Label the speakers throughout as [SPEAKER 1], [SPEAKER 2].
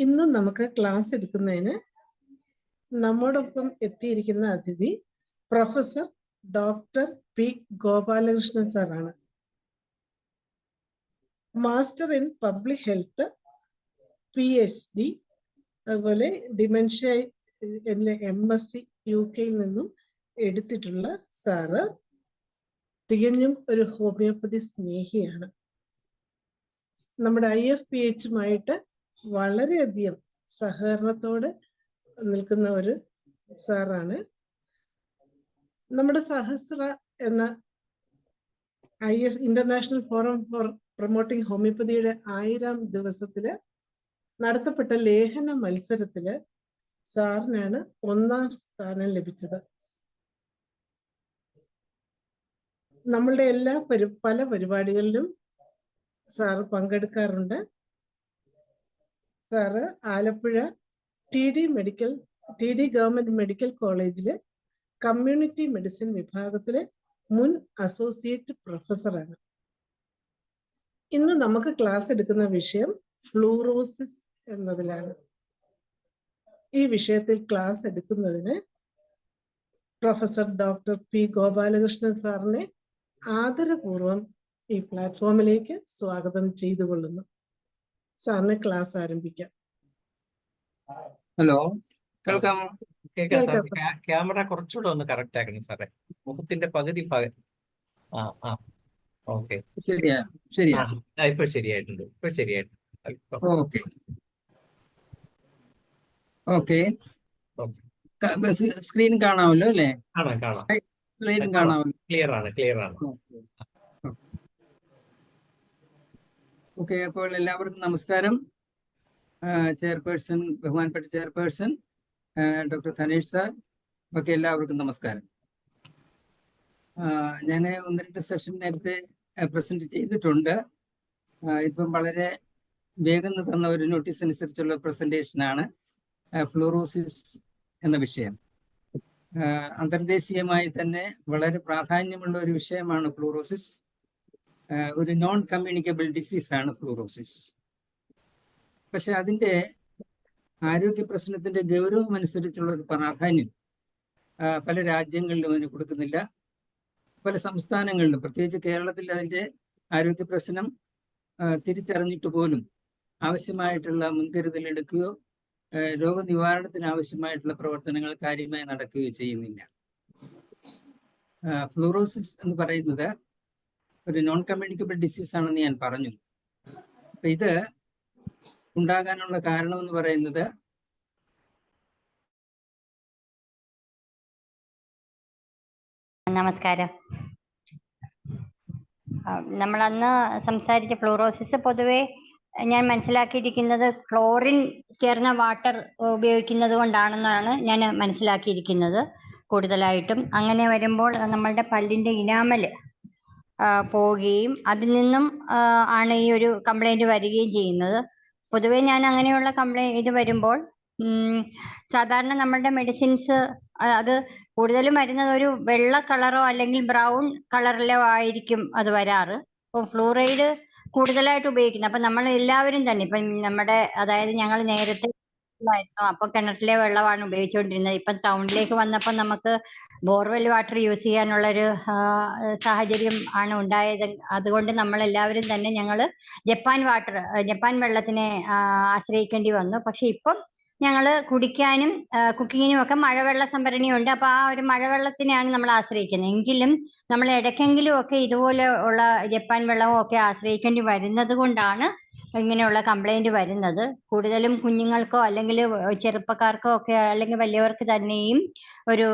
[SPEAKER 1] ഇന്ന് നമുക്ക് ക്ലാസ് എടുക്കുന്നതിന് നമ്മോടൊപ്പം എത്തിയിരിക്കുന്ന അതിഥി പ്രൊഫസർ ഡോക്ടർ പി ഗോപാലകൃഷ്ണൻ സാറാണ്. Master in public health, PhD, അതുപോലെ ഡിമെൻഷ്യ MSc UK നിന്നും എടുത്തിട്ടുള്ള സാറ് തികഞ്ഞും ഒരു ഹോമിയോപ്പതി സ്നേഹിയാണ്. നമ്മുടെ IFPHുമായിട്ട് വളരെയധികം സഹകരണത്തോട് നിൽക്കുന്ന ഒരു സാറാണ്. നമ്മുടെ സഹസ്ര എന്ന ഇന്റർനാഷണൽ ഫോറം ഫോർ പ്രൊമോട്ടിംഗ് ഹോമിയോപ്പതിയുടെ 1000ാം ദിവസത്തില് നടത്തപ്പെട്ട ലേഖന മത്സരത്തില് സാറിനാണ് 1ാം സ്ഥാനം ലഭിച്ചത്. നമ്മളുടെ എല്ലാ പല പരിപാടികളിലും സാറ് പങ്കെടുക്കാറുണ്ട്. Sir Alappuzha TD government medical കോളേജിലെ കമ്മ്യൂണിറ്റി മെഡിസിൻ വിഭാഗത്തിലെ മുൻ അസോസിയേറ്റ് പ്രൊഫസറാണ്. ഇന്ന് നമുക്ക് ക്ലാസ് എടുക്കുന്ന വിഷയം ഫ്ലൂറോസിസ് എന്നതിലാണ്. ഈ വിഷയത്തിൽ ക്ലാസ് എടുക്കുന്നതിന് പ്രൊഫസർ ഡോക്ടർ പി ഗോപാലകൃഷ്ണൻ സാറിനെ ആദരപൂർവം ഈ പ്ലാറ്റ്ഫോമിലേക്ക് സ്വാഗതം ചെയ്തുകൊള്ളുന്നു. സാറിന് ക്ലാസ് ആരംഭിക്കാം.
[SPEAKER 2] ഹലോ, കേൾക്കാമോ?
[SPEAKER 3] കേൾക്കാം സാർ. ക്യാമറ കുറച്ചുകൂടെ ഒന്ന് കറക്റ്റ് ആക്കണം സാറേ. മുഖത്തിന്റെ പകുതി ഓക്കെ,
[SPEAKER 2] ശരിയാ.
[SPEAKER 3] ഇപ്പൊ ശരിയായിട്ടുണ്ട്.
[SPEAKER 2] ഓക്കെ. സ്ക്രീൻ കാണാമല്ലോ അല്ലേ?
[SPEAKER 3] കാണാം.
[SPEAKER 2] സ്ക്രീൻ കാണാമല്ലോ.
[SPEAKER 3] ക്ലിയർ ആണ്.
[SPEAKER 2] ഓക്കെ, അപ്പോൾ എല്ലാവർക്കും നമസ്കാരം. ബഹുമാനപ്പെട്ട ചെയർപേഴ്സൺ ഡോക്ടർ ധനേഷ് സാർ, ഒക്കെ എല്ലാവർക്കും നമസ്കാരം. ഞാൻ 1-2 സെഷൻ നേരത്തെ പ്രസന്റ് ചെയ്തിട്ടുണ്ട്. ഇപ്പം വളരെ വേഗം തന്ന ഒരു നോട്ടീസ് അനുസരിച്ചുള്ള പ്രസന്റേഷനാണ് ഫ്ലൂറോസിസ് എന്ന വിഷയം. അന്തർദേശീയമായി തന്നെ വളരെ പ്രാധാന്യമുള്ള ഒരു വിഷയമാണ് ഫ്ലൂറോസിസ്. ഒരു നോൺ കമ്മ്യൂണിക്കബിൾ ഡിസീസാണ് ഫ്ലൂറോസിസ്. പക്ഷെ അതിൻ്റെ ആരോഗ്യ പ്രശ്നത്തിന്റെ ഗൗരവം അനുസരിച്ചുള്ള ഒരു പ്രാധാന്യം പല രാജ്യങ്ങളിലും അതിന് കൊടുക്കുന്നില്ല. പല സംസ്ഥാനങ്ങളിലും, പ്രത്യേകിച്ച് കേരളത്തിൽ, അതിൻ്റെ ആരോഗ്യ പ്രശ്നം തിരിച്ചറിഞ്ഞിട്ട് പോലും ആവശ്യമായിട്ടുള്ള മുൻകരുതൽ എടുക്കുകയോ രോഗനിവാരണത്തിന് ആവശ്യമായിട്ടുള്ള പ്രവർത്തനങ്ങൾ കാര്യമായി നടക്കുകയോ ചെയ്യുന്നില്ല. ഫ്ലൂറോസിസ് എന്ന് പറയുന്നത് ഒരു നോൺ കമ്മ്യൂണിക്കബിൾ ഡിസീസ് ആണെന്ന് ഞാൻ പറഞ്ഞു. അപ്പൊ ഇത് ഉണ്ടാകാനുള്ള കാരണം എന്ന് പറയുന്നത്
[SPEAKER 4] നമസ്കാരം. നമ്മൾ അന്ന് സംസാരിച്ച ഫ്ലൂറോസിസ് പൊതുവെ ഞാൻ മനസ്സിലാക്കിയിരിക്കുന്നത് ക്ലോറിൻ ചേർന്ന വാട്ടർ ഉപയോഗിക്കുന്നത് കൊണ്ടാണെന്നാണ് ഞാൻ മനസ്സിലാക്കിയിരിക്കുന്നത് കൂടുതലായിട്ടും. അങ്ങനെ വരുമ്പോൾ നമ്മളുടെ പല്ലിൻ്റെ ഇനാമൽ പോവുകയും അതിൽ നിന്നും ആണ് ഈ ഒരു കംപ്ലൈൻറ്റ് വരികയും ചെയ്യുന്നത്. പൊതുവെ ഞാൻ അങ്ങനെയുള്ള ഇത് വരുമ്പോൾ സാധാരണ നമ്മളുടെ മെഡിസിൻസ് അത് കൂടുതലും വരുന്നത് ഒരു വെള്ള കളറോ അല്ലെങ്കിൽ ബ്രൗൺ കളറിലോ ആയിരിക്കും അത് വരാറ്. അപ്പോൾ ഫ്ലൂറൈഡ് കൂടുതലായിട്ട് ഉപയോഗിക്കുന്നത്. അപ്പം നമ്മൾ എല്ലാവരും തന്നെ ഇപ്പം അതായത് ഞങ്ങൾ നേരത്തെ അപ്പൊ കിണറ്റിലെ വെള്ളമാണ് ഉപയോഗിച്ചുകൊണ്ടിരുന്നത്. ഇപ്പം ടൗണിലേക്ക് വന്നപ്പോൾ നമുക്ക് ബോർവെൽ വാട്ടർ യൂസ് ചെയ്യാനുള്ളൊരു സാഹചര്യം ആണ് ഉണ്ടായത്. അതുകൊണ്ട് നമ്മൾ എല്ലാവരും തന്നെ ഞങ്ങൾ ജപ്പാൻ വെള്ളത്തിനെ ആശ്രയിക്കേണ്ടി വന്നു. പക്ഷെ ഇപ്പം ഞങ്ങൾ കുടിക്കാനും കുക്കിങ്ങിനും ഒക്കെ മഴവെള്ള സംഭരണിയുണ്ട്. അപ്പൊ ആ ഒരു മഴവെള്ളത്തിനെയാണ് നമ്മൾ ആശ്രയിക്കുന്നത്. എങ്കിലും നമ്മൾ ഇടയ്ക്കെങ്കിലും ഒക്കെ ഇതുപോലെ ഉള്ള ജപ്പാൻ വെള്ളവും ഒക്കെ ആശ്രയിക്കേണ്ടി വരുന്നത് കൊണ്ടാണ് ഇങ്ങനെയുള്ള കംപ്ലൈന്റ് വരുന്നത്. കൂടുതലും കുഞ്ഞുങ്ങൾക്കോ അല്ലെങ്കിൽ ചെറുപ്പക്കാർക്കോ ഒക്കെ അല്ലെങ്കിൽ വലിയവർക്ക് തന്നെയും ഒരു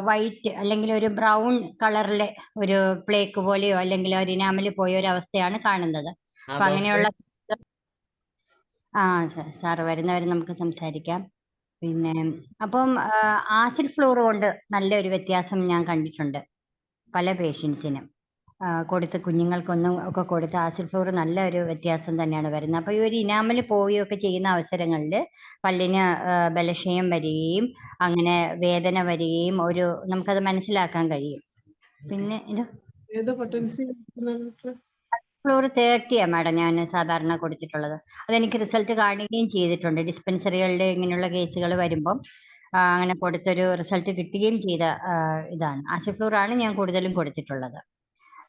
[SPEAKER 4] വൈറ്റ് അല്ലെങ്കിൽ ഒരു ബ്രൗൺ കളറിലെ ഒരു പ്ലേക്ക് പോലെയോ അല്ലെങ്കിൽ ഒരു ഇനാമൽ പോയ ഒരു അവസ്ഥയാണ് കാണുന്നത്. അപ്പൊ അങ്ങനെയുള്ള സാറ് വരുന്നവരെ നമുക്ക് സംസാരിക്കാം. പിന്നെ അപ്പം ആസിഡ് ഫ്ലൂർ കൊണ്ട് നല്ലൊരു വ്യത്യാസം ഞാൻ കണ്ടിട്ടുണ്ട് പല പേഷ്യൻസിനും. കുഞ്ഞുങ്ങൾക്കൊന്നും ഒക്കെ കൊടുത്ത് ആസിഡ് ഫ്ലൂർ നല്ലൊരു വ്യത്യാസം തന്നെയാണ് വരുന്നത്. അപ്പോൾ ഈ ഒരു ഇനാമൽ പോവുകയൊക്കെ ചെയ്യുന്ന അവസരങ്ങളിൽ പല്ലിന് ബലക്ഷയം വരികയും അങ്ങനെ വേദന വരികയും നമുക്കത് മനസ്സിലാക്കാൻ കഴിയും. പിന്നെ ഫ്ലോർ 30 മാഡം ഞാൻ സാധാരണ കൊടുത്തിട്ടുള്ളത്. അതെനിക്ക് റിസൾട്ട് കാണുകയും ചെയ്തിട്ടുണ്ട്. ഡിസ്പെൻസറികളുടെ ഇങ്ങനെയുള്ള കേസുകൾ വരുമ്പം അങ്ങനെ കൊടുത്തൊരു റിസൾട്ട് കിട്ടുകയും ചെയ്ത ഇതാണ്. ആസിഡ് ആണ് ഞാൻ കൂടുതലും കൊടുത്തിട്ടുള്ളത്.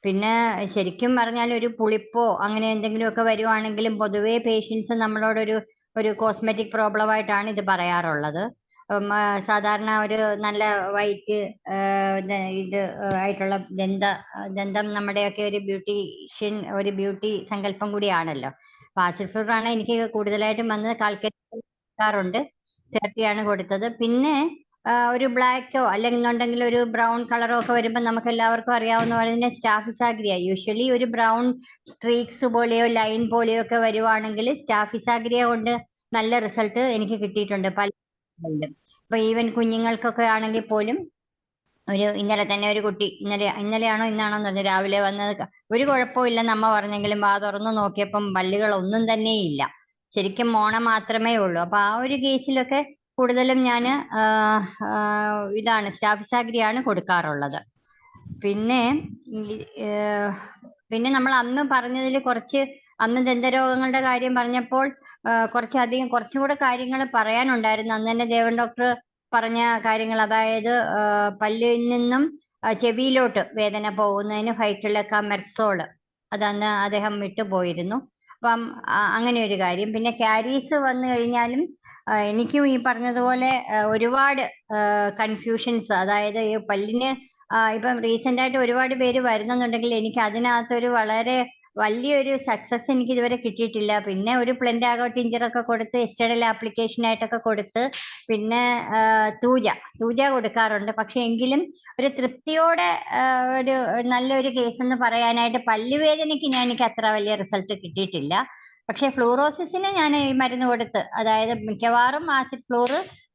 [SPEAKER 4] പിന്നെ ശരിക്കും പറഞ്ഞാൽ ഒരു പുളിപ്പോ അങ്ങനെ എന്തെങ്കിലുമൊക്കെ വരുവാണെങ്കിലും പൊതുവേ പേഷ്യൻസ് നമ്മളോടൊരു കോസ്മെറ്റിക് പ്രോബ്ലം ആയിട്ടാണ് ഇത് പറയാറുള്ളത്. സാധാരണ ഒരു നല്ല വൈറ്റ് ഇത് ആയിട്ടുള്ള ദന്തം നമ്മുടെയൊക്കെ ഒരു ബ്യൂട്ടി സങ്കല്പം കൂടിയാണല്ലോ. അപ്പൊ ആസിഡ് ഫ്ലൂർ ആണ് എനിക്ക് കൂടുതലായിട്ടും വന്നത്. കാൽക്കുലേറ്റ് 30 ആണ് കൊടുത്തത്. പിന്നെ ഒരു ബ്ലാക്കോ അല്ലെങ്കിൽ ഒരു ബ്രൗൺ കളറോ ഒക്കെ വരുമ്പോൾ നമുക്ക് എല്ലാവർക്കും അറിയാവുന്ന പോലെ തന്നെ സ്റ്റാഫിസാഗ്രിയ യൂഷ്വലി ഒരു ബ്രൗൺ സ്ട്രീക്സ് പോലെയോ ലൈൻ പോലെയോ ഒക്കെ വരുവാണെങ്കിൽ സ്റ്റാഫിസാഗ്രിയ കൊണ്ട് നല്ല റിസൾട്ട് എനിക്ക് കിട്ടിയിട്ടുണ്ട് പല. ഇപ്പൊ ഈവൻ കുഞ്ഞുങ്ങൾക്കൊക്കെ ആണെങ്കിൽ പോലും ഇന്നലെ തന്നെ ഒരു കുട്ടി ഇന്നലെയാണോ ഇന്നാണോ എന്ന് പറഞ്ഞു രാവിലെ വന്നത്, ഒരു കുഴപ്പമില്ല നമ്മ പറഞ്ഞെങ്കിലും വാ തുറന്നു നോക്കിയപ്പം പല്ലുകൾ ഒന്നും തന്നെ ഇല്ല, ശരിക്കും മോണ മാത്രമേ ഉള്ളൂ. അപ്പൊ ആ ഒരു കേസിലൊക്കെ കൂടുതലും ഞാൻ ഇതാണ് സ്റ്റാഫിസാഗ്രിയാണ് കൊടുക്കാറുള്ളത്. പിന്നെ നമ്മൾ അന്ന് പറഞ്ഞതിൽ അന്ന് ദന്തരോഗങ്ങളുടെ കാര്യം പറഞ്ഞപ്പോൾ കുറച്ചും കൂടെ കാര്യങ്ങൾ പറയാനുണ്ടായിരുന്നു. അന്ന് തന്നെ ദേവൻ ഡോക്ടർ പറഞ്ഞ കാര്യങ്ങൾ, അതായത് പല്ലിൽ നിന്നും ചെവിയിലോട്ട് വേദന പോകുന്നതിന് ഫൈറ്റിലൊക്കെ മെർസോള് അതന്ന് അദ്ദേഹം വിട്ടുപോയിരുന്നു. അപ്പം അങ്ങനെ ഒരു കാര്യം. പിന്നെ ക്യാരീസ് വന്നു കഴിഞ്ഞാലും എനിക്കും ഈ പറഞ്ഞതുപോലെ ഒരുപാട് കൺഫ്യൂഷൻസ്, അതായത് ഈ പല്ലിന് ഇപ്പം റീസെന്റ് ആയിട്ട് ഒരുപാട് പേര് വരുന്നെന്നുണ്ടെങ്കിൽ എനിക്ക് അതിനകത്തൊരു വളരെ വലിയൊരു സക്സസ് എനിക്ക് ഇതുവരെ കിട്ടിയിട്ടില്ല. പിന്നെ ഒരു പ്ലെൻഡാഗോ ടിഞ്ചറൊക്കെ കൊടുത്ത് എസ്റ്റഡൽ ആപ്ലിക്കേഷൻ ആയിട്ടൊക്കെ കൊടുത്ത് പിന്നെ തൂജ കൊടുക്കാറുണ്ട്. പക്ഷെ എങ്കിലും ഒരു തൃപ്തിയോടെ ഒരു നല്ലൊരു കേസ് എന്ന് പറയാനായിട്ട് പല്ലുവേദനയ്ക്ക് എനിക്ക് അത്ര വലിയ റിസൾട്ട് കിട്ടിയിട്ടില്ല. പക്ഷെ ഫ്ലൂറോസിസിന് ഞാൻ ഈ മരുന്ന് കൊടുത്ത്, അതായത് മിക്കവാറും ആസിഡ് ഫ്ലൂർ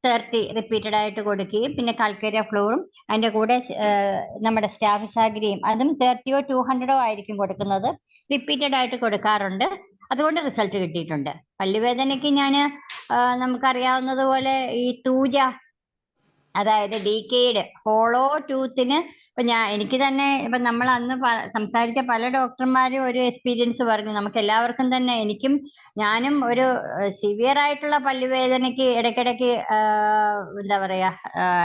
[SPEAKER 4] 30 റിപ്പീറ്റഡ് ആയിട്ട് കൊടുക്കുകയും പിന്നെ കാൽക്കേരിയ ഫ്ലൂറും അതിന്റെ കൂടെ നമ്മുടെ സ്റ്റാഫിസാഗ്രിയും അതും 30 200 ആയിരിക്കും കൊടുക്കുന്നത്, റിപ്പീറ്റഡ് ആയിട്ട് കൊടുക്കാറുണ്ട്. അതുകൊണ്ട് റിസൾട്ട് കിട്ടിയിട്ടുണ്ട്. പല്ലുവേദനയ്ക്ക് ഞാൻ നമുക്കറിയാവുന്നതുപോലെ ഈ തൂജ, അതായത് ഡീക്കേഡ് ഹോളോ ടൂത്തിന് എനിക്ക് തന്നെ ഇപ്പൊ നമ്മൾ അന്ന് സംസാരിച്ച പല ഡോക്ടർമാരും ഒരു എക്സ്പീരിയൻസ് പറഞ്ഞു. നമുക്ക് എല്ലാവർക്കും തന്നെ, ഞാനും ഒരു സിവിയർ ആയിട്ടുള്ള പല്ലുവേദനയ്ക്ക് ഇടയ്ക്കിടയ്ക്ക് എന്താ പറയാ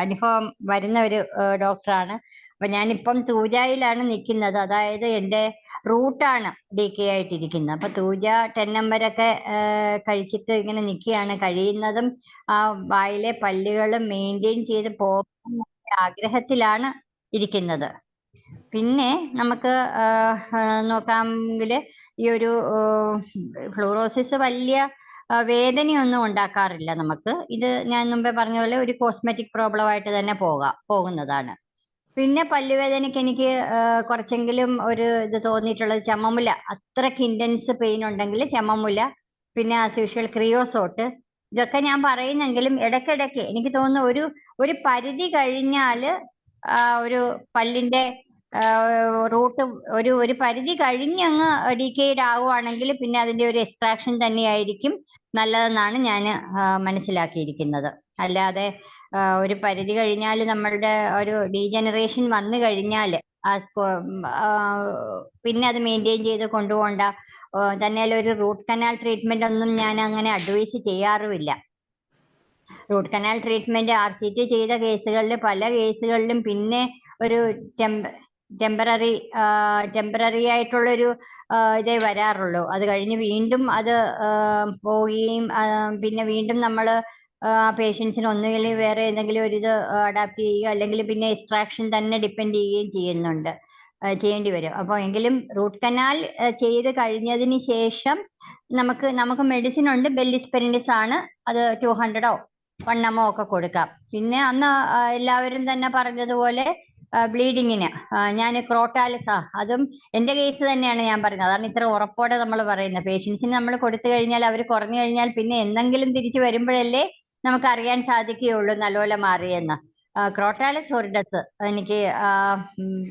[SPEAKER 4] അനുഭവം വരുന്ന ഒരു ഡോക്ടറാണ്. അപ്പൊ ഞാനിപ്പം തൂജയിലാണ് നിൽക്കുന്നത്, അതായത് എൻ്റെ റൂട്ടാണ് ഡീക്കേ ആയിട്ടിരിക്കുന്നത്. അപ്പൊ തൂജ 10 നമ്പരൊക്കെ കഴിച്ചിട്ട് ഇങ്ങനെ നിൽക്കുകയാണ്. കഴിയുന്നതും ആ വായിലെ പല്ലുകൾ മെയിൻറ്റെയിൻ ചെയ്ത് പോകാൻ ആഗ്രഹത്തിലാണ് ഇരിക്കുന്നത്. പിന്നെ നമുക്ക് നോക്കാമെങ്കിൽ ഈ ഒരു ഫ്ലൂറോസിസ് വലിയ വേദനയൊന്നും ഉണ്ടാക്കാറില്ല നമുക്ക്. ഇത് ഞാൻ മുമ്പേ പറഞ്ഞ പോലെ ഒരു കോസ്മെറ്റിക് പ്രോബ്ലം ആയിട്ട് തന്നെ പോകുന്നതാണ്. പിന്നെ പല്ലുവേദനയ്ക്ക് എനിക്ക് കുറച്ചെങ്കിലും ഒരു ഇത് തോന്നിയിട്ടുള്ളത് ചെമ്മമുല, അത്രയ്ക്ക് ഇന്റൻസ് പെയിൻ ഉണ്ടെങ്കിൽ ചെമ്മമുല, പിന്നെ ആസ് യൂഷ്വൽ ക്രിയോസോട്ട്, ഇതൊക്കെ ഞാൻ പറയുന്നെങ്കിലും ഇടയ്ക്കിടയ്ക്ക് എനിക്ക് തോന്നുന്നു ഒരു പരിധി കഴിഞ്ഞാൽ ഒരു പല്ലിന്റെ റൂട്ട് ഒരു പരിധി കഴിഞ്ഞങ്ങ് ഡീക്കേഡ് ആവുകയാണെങ്കിൽ പിന്നെ അതിന്റെ ഒരു എക്സ്ട്രാക്ഷൻ തന്നെയായിരിക്കും നല്ലതെന്നാണ് ഞാൻ മനസ്സിലാക്കിയിരിക്കുന്നത്. അല്ലാതെ ഒരു പരിധി കഴിഞ്ഞാൽ നമ്മളുടെ ഒരു ഡീജനറേഷൻ വന്നു കഴിഞ്ഞാൽ പിന്നെ അത് മെയിൻറ്റെയിൻ ചെയ്ത് കൊണ്ടുപോകണ്ട. തന്നെയല്ല ഒരു റൂട്ട് കനാൽ ട്രീറ്റ്മെന്റ് ഒന്നും ഞാൻ അങ്ങനെ അഡ്വൈസ് ചെയ്യാറുമില്ല. റൂട്ട് കനാൽ ട്രീറ്റ്മെന്റ് RCT ചെയ്ത കേസുകളിൽ പല കേസുകളിലും പിന്നെ ഒരു ടെമ്പററി ആയിട്ടുള്ളൊരു ഇതേ വരാറുള്ളൂ. അത് കഴിഞ്ഞ് വീണ്ടും അത് പോവുകയും പിന്നെ വീണ്ടും നമ്മൾ പേഷ്യൻസിന് ഒന്നുകിൽ വേറെ എന്തെങ്കിലും ഒരു ഇത് അഡാപ്റ്റ് ചെയ്യുക, അല്ലെങ്കിൽ പിന്നെ എക്സ്ട്രാക്ഷൻ തന്നെ ഡിപ്പെൻഡ് ചെയ്യുകയും ചെയ്യേണ്ടി വരും. അപ്പോൾ എങ്കിലും റൂട്ട് കനാൽ ചെയ്ത് കഴിഞ്ഞതിന് ശേഷം നമുക്ക് മെഡിസിൻ ഉണ്ട്, ബെല്ലിസ്പെരിൻഡിസ് ആണ്, അത് 200 1 ഒക്കെ കൊടുക്കാം. പിന്നെ അന്ന് എല്ലാവരും തന്നെ പറഞ്ഞതുപോലെ ബ്ലീഡിങ്ങിന് ഞാൻ ക്രോട്ടാലിസ്, അതും എൻ്റെ കേസ് തന്നെയാണ് ഞാൻ പറയുന്നത്. അതാണ് ഇത്ര ഉറപ്പോടെ നമ്മൾ പറയുന്നത്. പേഷ്യൻസിന് നമ്മൾ കൊടുത്തു കഴിഞ്ഞാൽ അവർ കുറഞ്ഞു കഴിഞ്ഞാൽ പിന്നെ എന്തെങ്കിലും തിരിച്ചു വരുമ്പോഴല്ലേ നമുക്ക് അറിയാൻ സാധിക്കുകയുള്ളൂ നല്ലപോലെ മാറിയെന്ന്. ക്രോട്ടാലിസ് ഒറിഡസ് എനിക്ക്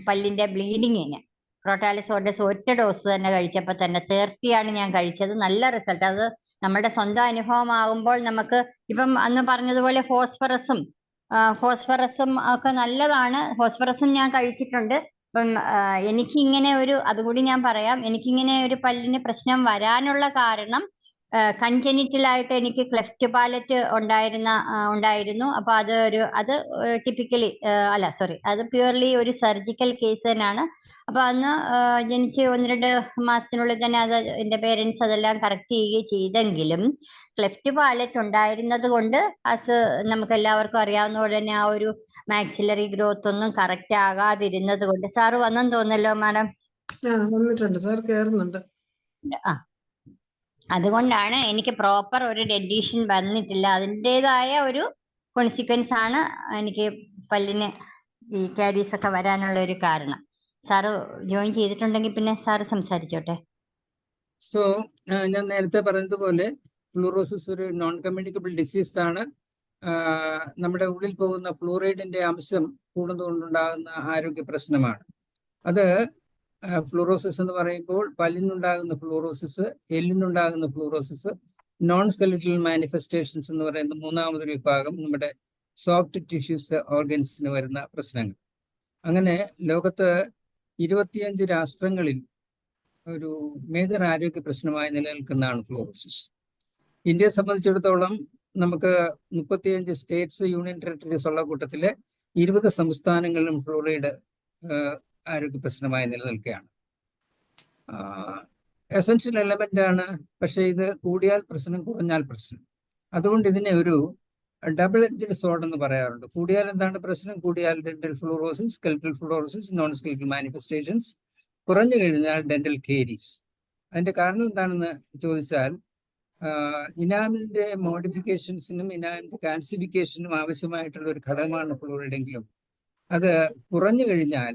[SPEAKER 4] പല്ലിന്റെ ബ്ലീഡിങ്ങിന് ക്രോട്ടാലിസ് ഒറിഡസ് ഒറ്റ ഡോസ് തന്നെ കഴിച്ചപ്പോൾ തന്നെ 30 ആണ് ഞാൻ കഴിച്ചത്. നല്ല റിസൾട്ട്. അത് നമ്മുടെ സ്വന്തം അനുഭവമാകുമ്പോൾ നമുക്ക് ഇപ്പം അന്ന് പറഞ്ഞതുപോലെ ഫോസ്ഫറസും ഒക്കെ നല്ലതാണ്. ഫോസ്ഫറസും ഞാൻ കഴിച്ചിട്ടുണ്ട്. അപ്പം എനിക്കിങ്ങനെ അതുകൂടി ഞാൻ പറയാം. എനിക്കിങ്ങനെ ഒരു പല്ലിന് പ്രശ്നം വരാനുള്ള കാരണം കൺജനിറ്റൽ ആയിട്ട് എനിക്ക് ക്ലെഫ്റ്റ് പാലറ്റ് ഉണ്ടായിരുന്നു. അപ്പൊ അത് ടിപ്പിക്കലി അല്ല സോറി, അത് പ്യുവർലി ഒരു സർജിക്കൽ കേസ് തന്നെയാണ്. അപ്പൊ അന്ന് ജനിച്ച് 1-2 മാസത്തിനുള്ളിൽ തന്നെ എന്റെ പേരൻസ് അതെല്ലാം കറക്റ്റ് ചെയ്യുകയും ചെയ്തെങ്കിലും ക്ലെഫ്റ്റ് പാലറ്റ് ഉണ്ടായിരുന്നത് കൊണ്ട് നമുക്ക് എല്ലാവർക്കും അറിയാവുന്ന പോലെ തന്നെ ആ ഒരു മാക്സിലറി ഗ്രോത്ത് ഒന്നും കറക്റ്റ് ആകാതിരുന്നത് കൊണ്ട്. സാറ് വന്നെന്ന് തോന്നല്ലോ മാഡം?
[SPEAKER 1] വന്നിട്ടുണ്ട് സാർ, കയറുന്നുണ്ട്.
[SPEAKER 4] ആ, അതുകൊണ്ടാണ് എനിക്ക് പ്രോപ്പർ ഒരു ഡെന്റീഷൻ വന്നിട്ടില്ല. അതിൻ്റെതായ ഒരു കോൺസിക്വൻസ് ആണ് എനിക്ക് പല്ലിന് ഈ കാരീസ് ഒക്കെ വരാനുള്ള ഒരു കാരണം. സാറ് ജോയിൻ ചെയ്തിട്ടുണ്ടെങ്കിൽ പിന്നെ സാറ് സംസാരിച്ചോട്ടെ.
[SPEAKER 2] സോ ഞാൻ നേരത്തെ പറഞ്ഞതുപോലെ ഫ്ലൂറോസിസ് ഒരു നോൺ കമ്മ്യൂണിക്കബിൾ ഡിസീസ് ആണ്. നമ്മുടെ ഉള്ളിൽ പോകുന്ന ഫ്ലൂറൈഡിന്റെ അംശം കൂടുന്നതുകൊണ്ടുണ്ടാകുന്ന ആരോഗ്യ പ്രശ്നമാണ്. അത് ഫ്ലൂറോസിസ് എന്ന് പറയുമ്പോൾ പല്ലിനുണ്ടാകുന്ന ഫ്ലൂറോസിസ്, എല്ലിനുണ്ടാകുന്ന ഫ്ലൂറോസിസ്, നോൺ സ്കെലിറ്റൽ മാനിഫെസ്റ്റേഷൻസ് എന്ന് പറയുന്ന മൂന്നാമതൊരു വിഭാഗം നമ്മുടെ സോഫ്റ്റ് ടിഷ്യൂസ് ഓർഗൻസിന് വരുന്ന പ്രശ്നങ്ങൾ. അങ്ങനെ ലോകത്ത് 25 രാഷ്ട്രങ്ങളിൽ ഒരു മേജർ ആരോഗ്യ പ്രശ്നമായി നിലനിൽക്കുന്നതാണ് ഫ്ലൂറോസിസ്. ഇന്ത്യയെ സംബന്ധിച്ചിടത്തോളം നമുക്ക് 35 സ്റ്റേറ്റ്സ്, യൂണിയൻ ടെറിട്ടറീസ് ഉള്ള കൂട്ടത്തിലെ 20 സംസ്ഥാനങ്ങളിലും ഫ്ലൂറൈഡ് ആരോഗ്യ പ്രശ്നമായി നിലനിൽക്കുകയാണ്. എസൻഷ്യൽ എലമെന്റ് ആണ്, പക്ഷെ ഇത് കൂടിയാൽ പ്രശ്നം, കുറഞ്ഞാൽ പ്രശ്നം. അതുകൊണ്ട് ഇതിനെ ഒരു ഡബിൾ എഡ്ജഡ് സോർഡ് എന്ന് പറയാറുണ്ട്. കൂടിയാൽ എന്താണ് പ്രശ്നം? കൂടിയാൽ dental fluorosis, skeletal fluorosis, non skeletal manifestations. കുറഞ്ഞു കഴിഞ്ഞാൽ ഡെന്റൽ കേരീസ്. അതിന്റെ കാരണം എന്താണെന്ന് ചോദിച്ചാൽ ഇനാമിലിന്റെ മോഡിഫിക്കേഷൻസിനും ഇനാമിലിന്റെ കാൽസിഫിക്കേഷനും ആവശ്യമായിട്ടുള്ള ഒരു ഘടകമാണ് ഫ്ലൂറൈഡ് എങ്കിലും അത് കുറഞ്ഞു കഴിഞ്ഞാൽ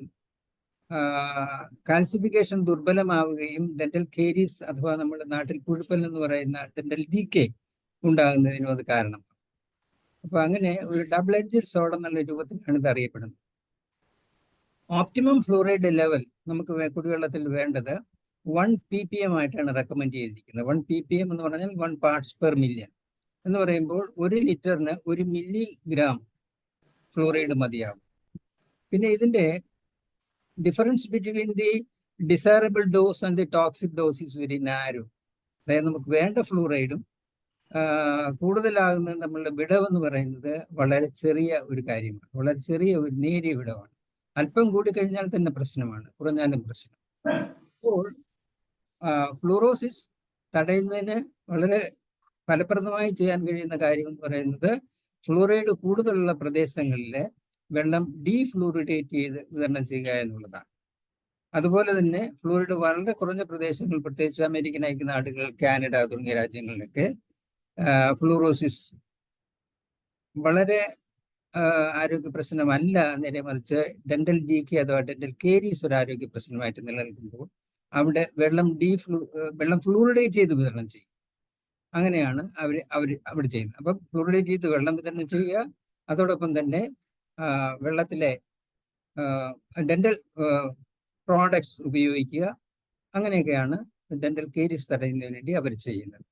[SPEAKER 2] കാൽസിഫിക്കേഷൻ ദുർബലമാവുകയും ഡെന്റൽ കേരീസ് അഥവാ നമ്മുടെ നാട്ടിൽ പുഴുപ്പൽ എന്ന് പറയുന്ന ഡെന്റൽ ഡീക്കേ ഉണ്ടാകുന്നതിനും അത് കാരണം. അപ്പൊ അങ്ങനെ ഒരു ഡബിൾ എഡ്ജഡ് സോർഡ് എന്നുള്ള രൂപത്തിലാണ് ഇത് അറിയപ്പെടുന്നത്. ഓപ്റ്റിമം ഫ്ലൂറൈഡ് ലെവൽ നമുക്ക് കുടിവെള്ളത്തിൽ വേണ്ടത് 1 ppm ആയിട്ടാണ് റെക്കമെൻഡ് ചെയ്തിരിക്കുന്നത്. 1 ppm എന്ന് പറഞ്ഞാൽ 1 parts per million എന്ന് പറയുമ്പോൾ 1 ലിറ്ററിന് 1 മില്ലിഗ്രാം ഫ്ലൂറൈഡ് മതിയാകും. പിന്നെ ഇതിന്റെ difference between the desirable dose and the toxic dose is very narrow. അതായത് നമുക്ക് വേണ്ട ഫ്ലൂറൈഡും കൂടുതലാകുന്ന നമ്മളുടെ വിടവെന്ന് പറയുന്നത് വളരെ ചെറിയ ഒരു കാര്യമാണ്, വളരെ ചെറിയ ഒരു നേരിയ വിടവാണ്. അല്പം കൂടി കഴിഞ്ഞാൽ തന്നെ പ്രശ്നമാണ്, കുറഞ്ഞാലും പ്രശ്നം. അപ്പോൾ ഫ്ലൂറോസിസ് തടയുന്നതിന് വളരെ ഫലപ്രദമായി ചെയ്യാൻ കഴിയുന്ന കാര്യം എന്ന് പറയുന്നത് ഫ്ലൂറൈഡ് കൂടുതലുള്ള പ്രദേശങ്ങളിൽ വെള്ളം ഡീഫ്ലൂറിഡേറ്റ് ചെയ്ത് വിതരണം ചെയ്യുക എന്നുള്ളതാണ്. അതുപോലെ തന്നെ ഫ്ലൂറൈഡ് വളരെ കുറഞ്ഞ പ്രദേശങ്ങൾ, പ്രത്യേകിച്ച് അമേരിക്കൻ ഐക്യനാടുകൾ, കാനഡ തുടങ്ങിയ രാജ്യങ്ങളിലൊക്കെ ഫ്ലൂറോസിസ് വളരെ ആരോഗ്യ പ്രശ്നമല്ല, നേരെ മറിച്ച് ഡെന്റൽ ഡീക്കേ അഥവാ ഡെന്റൽ കേരീസ് ഒരു ആരോഗ്യ പ്രശ്നമായിട്ട് നിലനിൽക്കുമ്പോൾ അവിടെ വെള്ളം ഫ്ലൂറിഡേറ്റ് ചെയ്ത് വിതരണം ചെയ്യും. അങ്ങനെയാണ് അവർ ചെയ്യുന്നത്. അപ്പം ഫ്ലൂറിഡേറ്റ് ചെയ്ത് വെള്ളം വിതരണം ചെയ്യുക, അതോടൊപ്പം തന്നെ വെള്ളത്തിലെ ഡെന്റൽ പ്രോഡക്ട്സ് ഉപയോഗിക്കുക. അങ്ങനെയൊക്കെയാണ് ഡെന്റൽ കേരീസ് തടയുന്നതിന് വേണ്ടി അവർ ചെയ്യുന്നത്.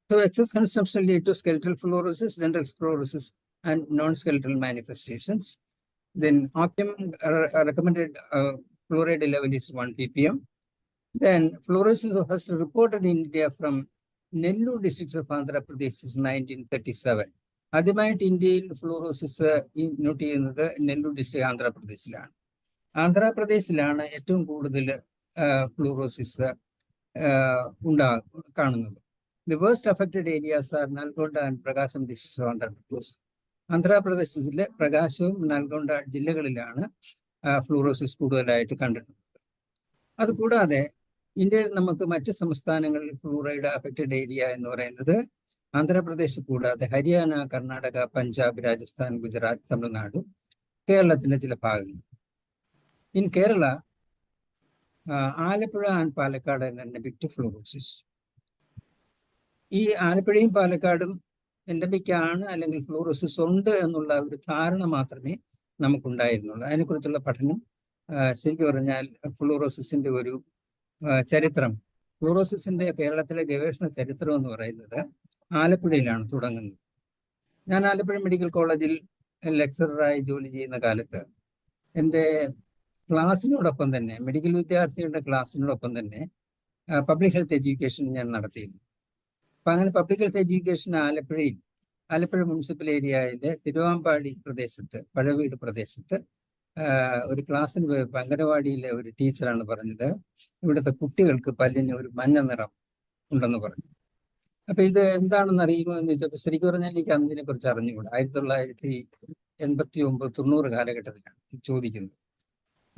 [SPEAKER 2] So excess consumption lead to skeletal fluorosis, dental fluorosis and non-skeletal manifestations. Then optimum recommended fluoride level is 1 ppm. Then fluorosis was first reported in India from Nellore district of Andhra Pradesh in 1937. ആദ്യമായിട്ട് ഇന്ത്യയിൽ fluorosis not ചെയ്യുന്നത് Nellore district ആന്ധ്രാപ്രദേശിലാണ്. ആന്ധ്രാപ്രദേശിലാണ് ഏറ്റവും കൂടുതൽ fluorosis കാണുന്നത്. The worst affected areas are Nalgonda and Prakasam districts of Andhra Pradesh. ആന്ധ്രാപ്രദേശിലെ പ്രകാശവും നൽകൊണ്ട ജില്ലകളിലാണ് fluorosis കൂടുതലായിട്ട് കണ്ടിട്ടുള്ളത്. അതുകൂടാതെ ഇന്ത്യയിൽ നമുക്ക് മറ്റ് സംസ്ഥാനങ്ങളിൽ ഫ്ലൂറൈഡ് അഫക്റ്റഡ് ഏരിയ എന്ന് പറയുന്നത് ആന്ധ്രാപ്രദേശ് കൂടാതെ ഹരിയാന, കർണാടക, പഞ്ചാബ്, രാജസ്ഥാൻ, ഗുജറാത്ത്, തമിഴ്നാട്, കേരളത്തിന്റെ ചില ഭാഗങ്ങൾ. In Kerala, Alappuzha and Palakkad endemic fluorosis. ഈ ആലപ്പുഴയും പാലക്കാടും എൻഡമിക് ആണ് അല്ലെങ്കിൽ ഫ്ലൂറോസിസ് ഉണ്ട് എന്നുള്ള ഒരു ധാരണ മാത്രമേ നമുക്കുണ്ടായിരുന്നുള്ളൂ. അതിനെക്കുറിച്ചുള്ള പഠനം ശരിക്കും പറഞ്ഞാൽ ഫ്ലൂറോസിസിന്റെ ഒരു ചരിത്രം, ഫ്ലൂറോസിസിന്റെ കേരളത്തിലെ ഗവേഷണ ചരിത്രം എന്ന് പറയുന്നത് ആലപ്പുഴയിലാണ് തുടങ്ങുന്നത്. ഞാൻ ആലപ്പുഴ മെഡിക്കൽ കോളേജിൽ ലെക്ചററായി ജോലി ചെയ്യുന്ന കാലത്ത് എൻ്റെ ക്ലാസ്സിനോടൊപ്പം തന്നെ മെഡിക്കൽ വിദ്യാർത്ഥികളുടെ ക്ലാസ്സിനോടൊപ്പം തന്നെ പബ്ലിക് ഹെൽത്ത് എഡ്യൂക്കേഷൻ ഞാൻ നടത്തിയിരുന്നു. അപ്പൊ അങ്ങനെ public health education Alappuzha municipal ഏരിയയിലെ തിരുവാമ്പാടി പ്രദേശത്ത്, പഴവീട് പ്രദേശത്ത് ഒരു ക്ലാസ്സിന് പോയപ്പോൾ അംഗനവാടിയിലെ ഒരു ടീച്ചറാണ് പറഞ്ഞത്, ഇവിടുത്തെ കുട്ടികൾക്ക് പല്ലിന് ഒരു മഞ്ഞ നിറം ഉണ്ടെന്ന് പറഞ്ഞു. അപ്പൊ ഇത് എന്താണെന്ന് അറിയുമോ എന്ന് ചോദിച്ചപ്പോൾ ശരിക്കും പറഞ്ഞാൽ എനിക്ക് അതിനെ കുറിച്ച് അറിഞ്ഞുകൂടാ. 1989-90 കാലഘട്ടത്തിലാണ് ഇത് ചോദിക്കുന്നത്.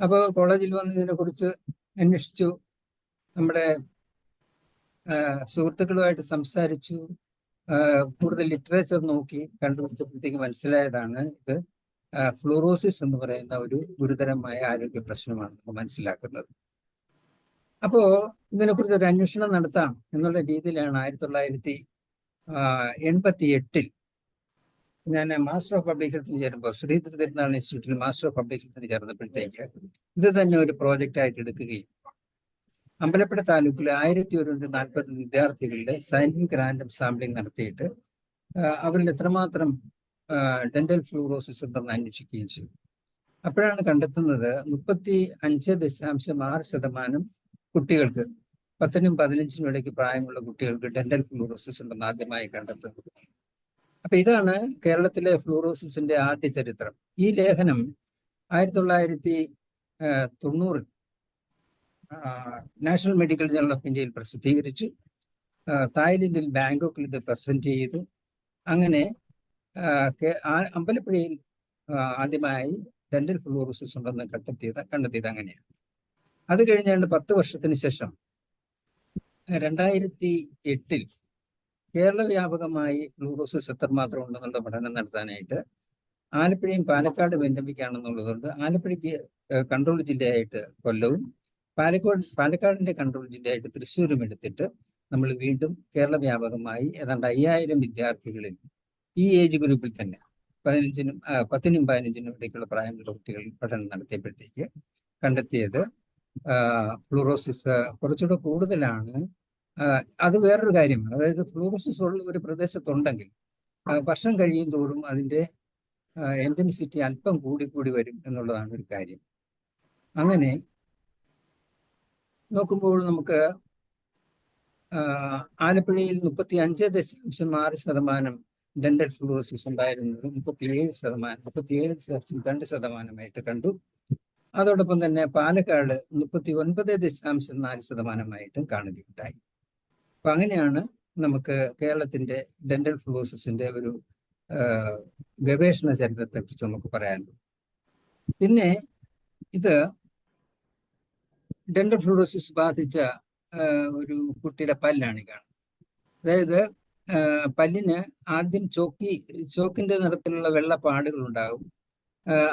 [SPEAKER 2] അപ്പോൾ കോളേജിൽ വന്ന് ഇതിനെക്കുറിച്ച് അന്വേഷിച്ചു, നമ്മുടെ സുഹൃത്തുക്കളുമായിട്ട് സംസാരിച്ചു, കൂടുതൽ ലിറ്ററേച്ചർ നോക്കി കണ്ടുപിടിച്ചപ്പോഴത്തേക്ക് മനസ്സിലായതാണ് ഇത് ഫ്ലൂറോസിസ് എന്ന് പറയുന്ന ഒരു ഗുരുതരമായ ആരോഗ്യ പ്രശ്നമാണ് നമുക്ക് മനസ്സിലാക്കുന്നത്. അപ്പോ ഇതിനെക്കുറിച്ച് ഒരു അന്വേഷണം നടത്താം എന്നുള്ള രീതിയിലാണ് 1988 ഞാൻ മാസ്റ്റർ ഓഫ് പബ്ലിക് ഹെൽത്തിന് ചേരുമ്പോൾ ശ്രീധർ തിരുനാൾ ഇൻസ്റ്റിറ്റ്യൂട്ടിൽ മാസ്റ്റർ ഓഫ് പബ്ലിക് ഹെൽത്തിന് ചേർന്നപ്പോഴത്തേക്ക് ഇത് തന്നെ ഒരു പ്രോജക്റ്റ് ആയിട്ട് എടുക്കുകയും അമ്പലപ്പുഴ താലൂക്കിലെ 1140 വിദ്യാർത്ഥികളുടെ സയന്റിഫിക് റാൻഡം സാമ്പിളിംഗ് നടത്തിയിട്ട് അവരിൽ എത്രമാത്രം ഡെന്റൽ ഫ്ലൂറോസിസ് ഉണ്ടെന്ന് അന്വേഷിക്കുകയും ചെയ്തു. അപ്പോഴാണ് കണ്ടെത്തുന്നത് 35.6% കുട്ടികൾക്ക് 10-നും 15-നും ഇടയ്ക്ക് പ്രായമുള്ള കുട്ടികൾക്ക് ഡെന്റൽ ഫ്ലൂറോസിസ് ഉണ്ടെന്ന് ആദ്യമായി കണ്ടെത്തുന്നത്. അപ്പൊ ഇതാണ് കേരളത്തിലെ ഫ്ലൂറോസിസിന്റെ ആദ്യ ചരിത്രം. ഈ ലേഖനം 1990 നാഷണൽ മെഡിക്കൽ ജേർണൽ ഓഫ് ഇന്ത്യയിൽ പ്രസിദ്ധീകരിച്ചു. തായ്ലൻഡിൽ ബാങ്കോക്കിൽ ഇത് പ്രസന്റ് ചെയ്തു. അങ്ങനെ അമ്പലപ്പുഴയിൽ ആദ്യമായി ഡെന്റൽ ഫ്ലൂറോസിസ് ഉണ്ടെന്ന് കണ്ടെത്തിയത് അങ്ങനെയാണ്. അത് കഴിഞ്ഞാണ്ട് 10 വർഷത്തിന് ശേഷം 2008 കേരള വ്യാപകമായി ഫ്ലൂറോസിസ് എത്രമാത്രം ഉണ്ടെന്നുള്ള പഠനം നടത്താനായിട്ട് ആലപ്പുഴയും പാലക്കാടും എൻഡമിക് ആണെന്നുള്ളതുകൊണ്ട് ആലപ്പുഴയ്ക്ക് കൺട്രോൾ ജില്ലയായിട്ട് കൊല്ലവും പാലക്കാടിന്റെ കൺട്രോൾ ജില്ലയായിട്ട് തൃശ്ശൂരും എടുത്തിട്ട് നമ്മൾ വീണ്ടും കേരള വ്യാപകമായി ഏതാണ്ട് 5000 വിദ്യാർത്ഥികളിൽ ഈ ഏജ് ഗ്രൂപ്പിൽ തന്നെ 10-നും 15-നും ഇടയ്ക്കുള്ള പ്രായമുള്ള കുട്ടികളിൽ പഠനം നടത്തിയപ്പോഴത്തേക്ക് കണ്ടെത്തിയത് ഫ്ലൂറോസിസ് കുറച്ചുകൂടെ കൂടുതലാണ്. അത് വേറൊരു കാര്യമാണ്. അതായത് ഫ്ലൂറോസിസ് ഉള്ള ഒരു പ്രദേശത്തുണ്ടെങ്കിൽ വർഷം കഴിയും തോറും അതിൻ്റെ എൻഡമിസിറ്റി അല്പം കൂടി വരും എന്നുള്ളതാണ് ഒരു കാര്യം. അങ്ങനെ നോക്കുമ്പോൾ നമുക്ക് ആലപ്പുഴയിൽ 35.6% ഡെന്റൽ ഫ്ലൂറോസിസ് ഉണ്ടായിരുന്നത് 37.2% കണ്ടു. അതോടൊപ്പം തന്നെ പാലക്കാട് 39.4% കാണുകയുണ്ടായി. അപ്പൊ അങ്ങനെയാണ് നമുക്ക് കേരളത്തിന്റെ ഡെന്റൽ ഫ്ലൂറോസിസിന്റെ ഒരു ഗവേഷണ ചരിത്രത്തെ കുറിച്ച് നമുക്ക് പറയാനുള്ളത്. പിന്നെ ഇത് ഡെന്റൽ ഫ്ലൂറോസിസ് ബാധിച്ച ഒരു കുട്ടിയുടെ പല്ലാണ് കാണുന്നത്. അതായത് പല്ലിന് ആദ്യം ചോക്കിന്റെ നിറത്തിലുള്ള വെള്ള പാടുകൾ ഉണ്ടാകും.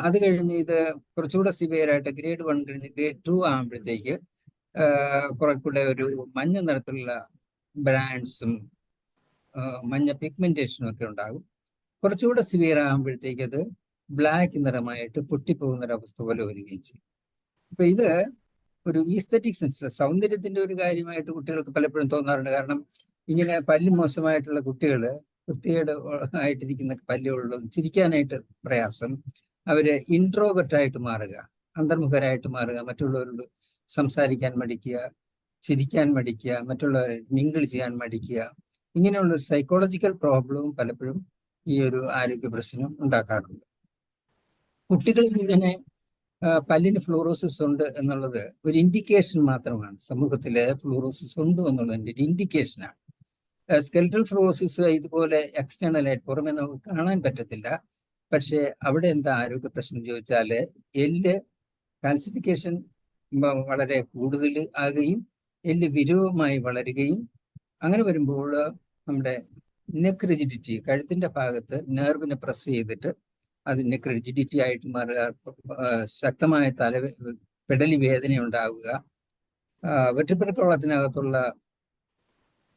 [SPEAKER 2] അത് കഴിഞ്ഞ് ഇത് കുറച്ചുകൂടെ സിവിയറായിട്ട് ഗ്രേഡ് 1 കഴിഞ്ഞ് ഗ്രേഡ് 2 ആകുമ്പോഴത്തേക്ക് കുറെ കൂടെ ഒരു മഞ്ഞ നിറത്തിലുള്ള ബ്രാൻഡ്സും മഞ്ഞ പിഗ്മെന്റേഷനും ഒക്കെ ഉണ്ടാകും. കുറച്ചുകൂടെ സിവിയർ ആകുമ്പോഴത്തേക്ക് അത് ബ്ലാക്ക് നിറമായിട്ട് പൊട്ടിപ്പോകുന്നൊരവസ്ഥ പോലെ വരികയും ചെയ്യും. അപ്പൊ ഇത് ഒരു ഈസ്തറ്റിക് സെൻസ്, സൗന്ദര്യത്തിന്റെ ഒരു കാര്യമായിട്ട് കുട്ടികൾക്ക് പലപ്പോഴും തോന്നാറുണ്ട്. കാരണം ഇങ്ങനെ പല്ല് മോശമായിട്ടുള്ള കുട്ടികൾ, വൃത്തികേട് ആയിട്ടിരിക്കുന്ന പല്ലുകളിലും ചിരിക്കാനായിട്ട് പ്രയാസം, അവര് ഇൻട്രോവെർട്ടായിട്ട് മാറുക, അന്തർമുഖരായിട്ട് മാറുക, മറ്റുള്ളവരോട് സംസാരിക്കാൻ മടിക്കുക, ചിരിക്കാൻ മടിക്കുക, മറ്റുള്ളവരെ മിങ്കിൾ ചെയ്യാൻ മടിക്കുക, ഇങ്ങനെയുള്ള ഒരു സൈക്കോളജിക്കൽ പ്രോബ്ലവും പലപ്പോഴും ഈ ഒരു ആരോഗ്യ പ്രശ്നം ഉണ്ടാക്കാറുണ്ട്. കുട്ടികളിൽ ഇങ്ങനെ പല്ലിന് ഫ്ലൂറോസിസ് ഉണ്ട് എന്നുള്ളത് ഒരു ഇൻഡിക്കേഷൻ മാത്രമാണ്. സമൂഹത്തിലെ ഫ്ലൂറോസിസ് ഉണ്ട് എന്നുള്ളതിൻ്റെ ഒരു ഇൻഡിക്കേഷനാണ്. സ്കെൽറ്റൽ ഫ്ലൂറോസിസ് ഇതുപോലെ എക്സ്റ്റേണൽ ആയിട്ട് പുറമെ നമുക്ക് കാണാൻ പറ്റത്തില്ല. പക്ഷേ അവിടെ എന്താ ആരോഗ്യ പ്രശ്നം ചോദിച്ചാൽ എല്ല് കാൽസിഫിക്കേഷൻ വളരെ കൂടുതൽ ആകുകയും എല്ല് വിരൂപമായി വളരുകയും, അങ്ങനെ വരുമ്പോൾ നമ്മുടെ നെക്ക് റിജിഡിറ്റി, കഴുത്തിന്റെ ഭാഗത്ത് നെർവിനെ പ്രസ് ചെയ്തിട്ട് അത് നെക്ക് റിജിഡിറ്റി ആയിട്ട് മാറുക, ശക്തമായ പെടലി വേദന ഉണ്ടാവുക, വെട്ടിപ്പിറക്കോളത്തിനകത്തുള്ള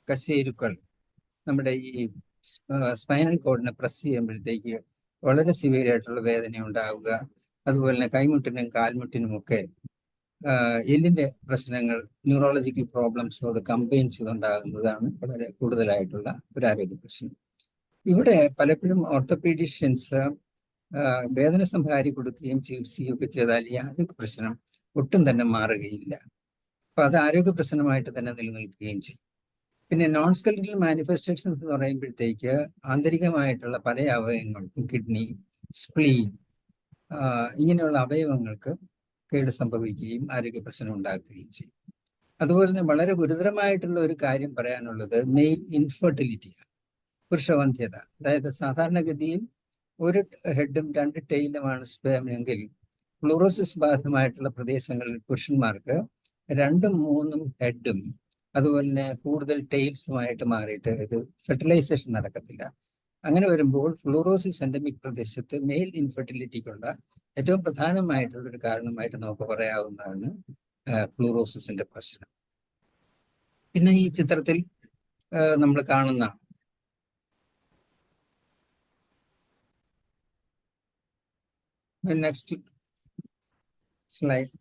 [SPEAKER 2] കശേരുക്കൾ നമ്മുടെ ഈ സ്പൈനൽ കോഡിനെ പ്രസ് ചെയ്യുമ്പോഴത്തേക്ക് വളരെ സിവിയർ ആയിട്ടുള്ള വേദന ഉണ്ടാവുക, അതുപോലെ തന്നെ കൈമുട്ടിനും കാൽമുട്ടിനും ഒക്കെ എല്ലിന്റെ പ്രശ്നങ്ങൾ ന്യൂറോളജിക്കൽ പ്രോബ്ലംസോട് കമ്പൈൻ ചെയ്തുണ്ടാകുന്നതാണ് വളരെ കൂടുതലായിട്ടുള്ള ഒരു ആരോഗ്യ പ്രശ്നം. ഇവിടെ പലപ്പോഴും ഓർത്തോപീഡീഷ്യൻസ് വേദന സംഹാരി കൊടുക്കുകയും ചികിത്സിക്കുകയൊക്കെ ചെയ്താൽ ഈ ആരോഗ്യ പ്രശ്നം ഒട്ടും തന്നെ മാറുകയില്ല. അപ്പൊ അത് ആരോഗ്യ പ്രശ്നമായിട്ട് തന്നെ നിലനിൽക്കുകയും ചെയ്യും. പിന്നെ നോൺ സ്കെലിറ്റൽ മാനിഫെസ്റ്റേഷൻസ് എന്ന് പറയുമ്പോഴത്തേക്ക് ആന്തരികമായിട്ടുള്ള പല അവയവങ്ങൾക്കും കിഡ്നി, സ്പ്ലീൻ ഇങ്ങനെയുള്ള അവയവങ്ങൾക്ക് കേട് സംഭവിക്കുകയും ആരോഗ്യ പ്രശ്നം ഉണ്ടാക്കുകയും ചെയ്യും. അതുപോലെ തന്നെ വളരെ ഗുരുതരമായിട്ടുള്ള ഒരു കാര്യം പറയാനുള്ളത് മെയിൽ ഇൻഫെർട്ടിലിറ്റിയാണ്, പുരുഷവന്ധ്യത. അതായത് സാധാരണഗതിയിൽ ഒരു ഹെഡും 2 ടെയിലുമാണ് സ്പേമെങ്കിൽ ഫ്ലൂറോസിസ് ബാധിതമായിട്ടുള്ള പ്രദേശങ്ങളിൽ പുരുഷന്മാർക്ക് 2ഉം 3ഉം ഹെഡും അതുപോലെ തന്നെ കൂടുതൽ ടെയിൽസുമായിട്ട് മാറിയിട്ട് ഇത് ഫെർട്ടിലൈസേഷൻ നടക്കത്തില്ല. അങ്ങനെ വരുമ്പോൾ ഫ്ലൂറോസിസ് എൻഡമിക് പ്രദേശത്ത് മെയിൽ ഇൻഫെർട്ടിലിറ്റിക്കുള്ള ഏറ്റവും പ്രധാനമായിട്ടുള്ള ഒരു കാരണമായിട്ട് നമുക്ക് പറയാവുന്നതാണ് ഫ്ലൂറോസിസിന്റെ പ്രശ്നം. പിന്നെ ഈ ചിത്രത്തിൽ നമ്മൾ കാണുന്ന നെക്സ്റ്റ് സ്ലൈഡ്,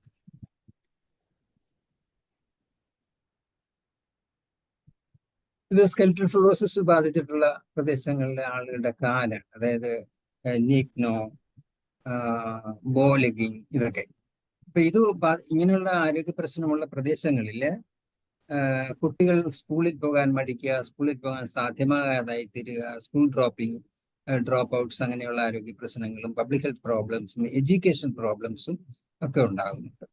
[SPEAKER 2] ഇത് സ്കെൽറ്റൽ ഫ്ലൂറോസിസ് ബാധിച്ചിട്ടുള്ള പ്രദേശങ്ങളിലെ ആളുകളുടെ കാലാണ്, അതായത് നീക്നോ, ബോലെഗിങ്, ഇതൊക്കെ. അപ്പൊ ഇത് ഇങ്ങനെയുള്ള ആരോഗ്യ പ്രശ്നമുള്ള പ്രദേശങ്ങളിൽ കുട്ടികൾ സ്കൂളിൽ പോകാൻ മടിക്കുക, സ്കൂളിൽ പോകാൻ സാധ്യമാകാതായി തീരുക, സ്കൂൾ ഡ്രോപ്പ് ഔട്ട്സ്, അങ്ങനെയുള്ള ആരോഗ്യ പ്രശ്നങ്ങളും പബ്ലിക് ഹെൽത്ത് പ്രോബ്ലംസും എഡ്യൂക്കേഷൻ പ്രോബ്ലംസും ഒക്കെ ഉണ്ടാകുന്നുണ്ട്.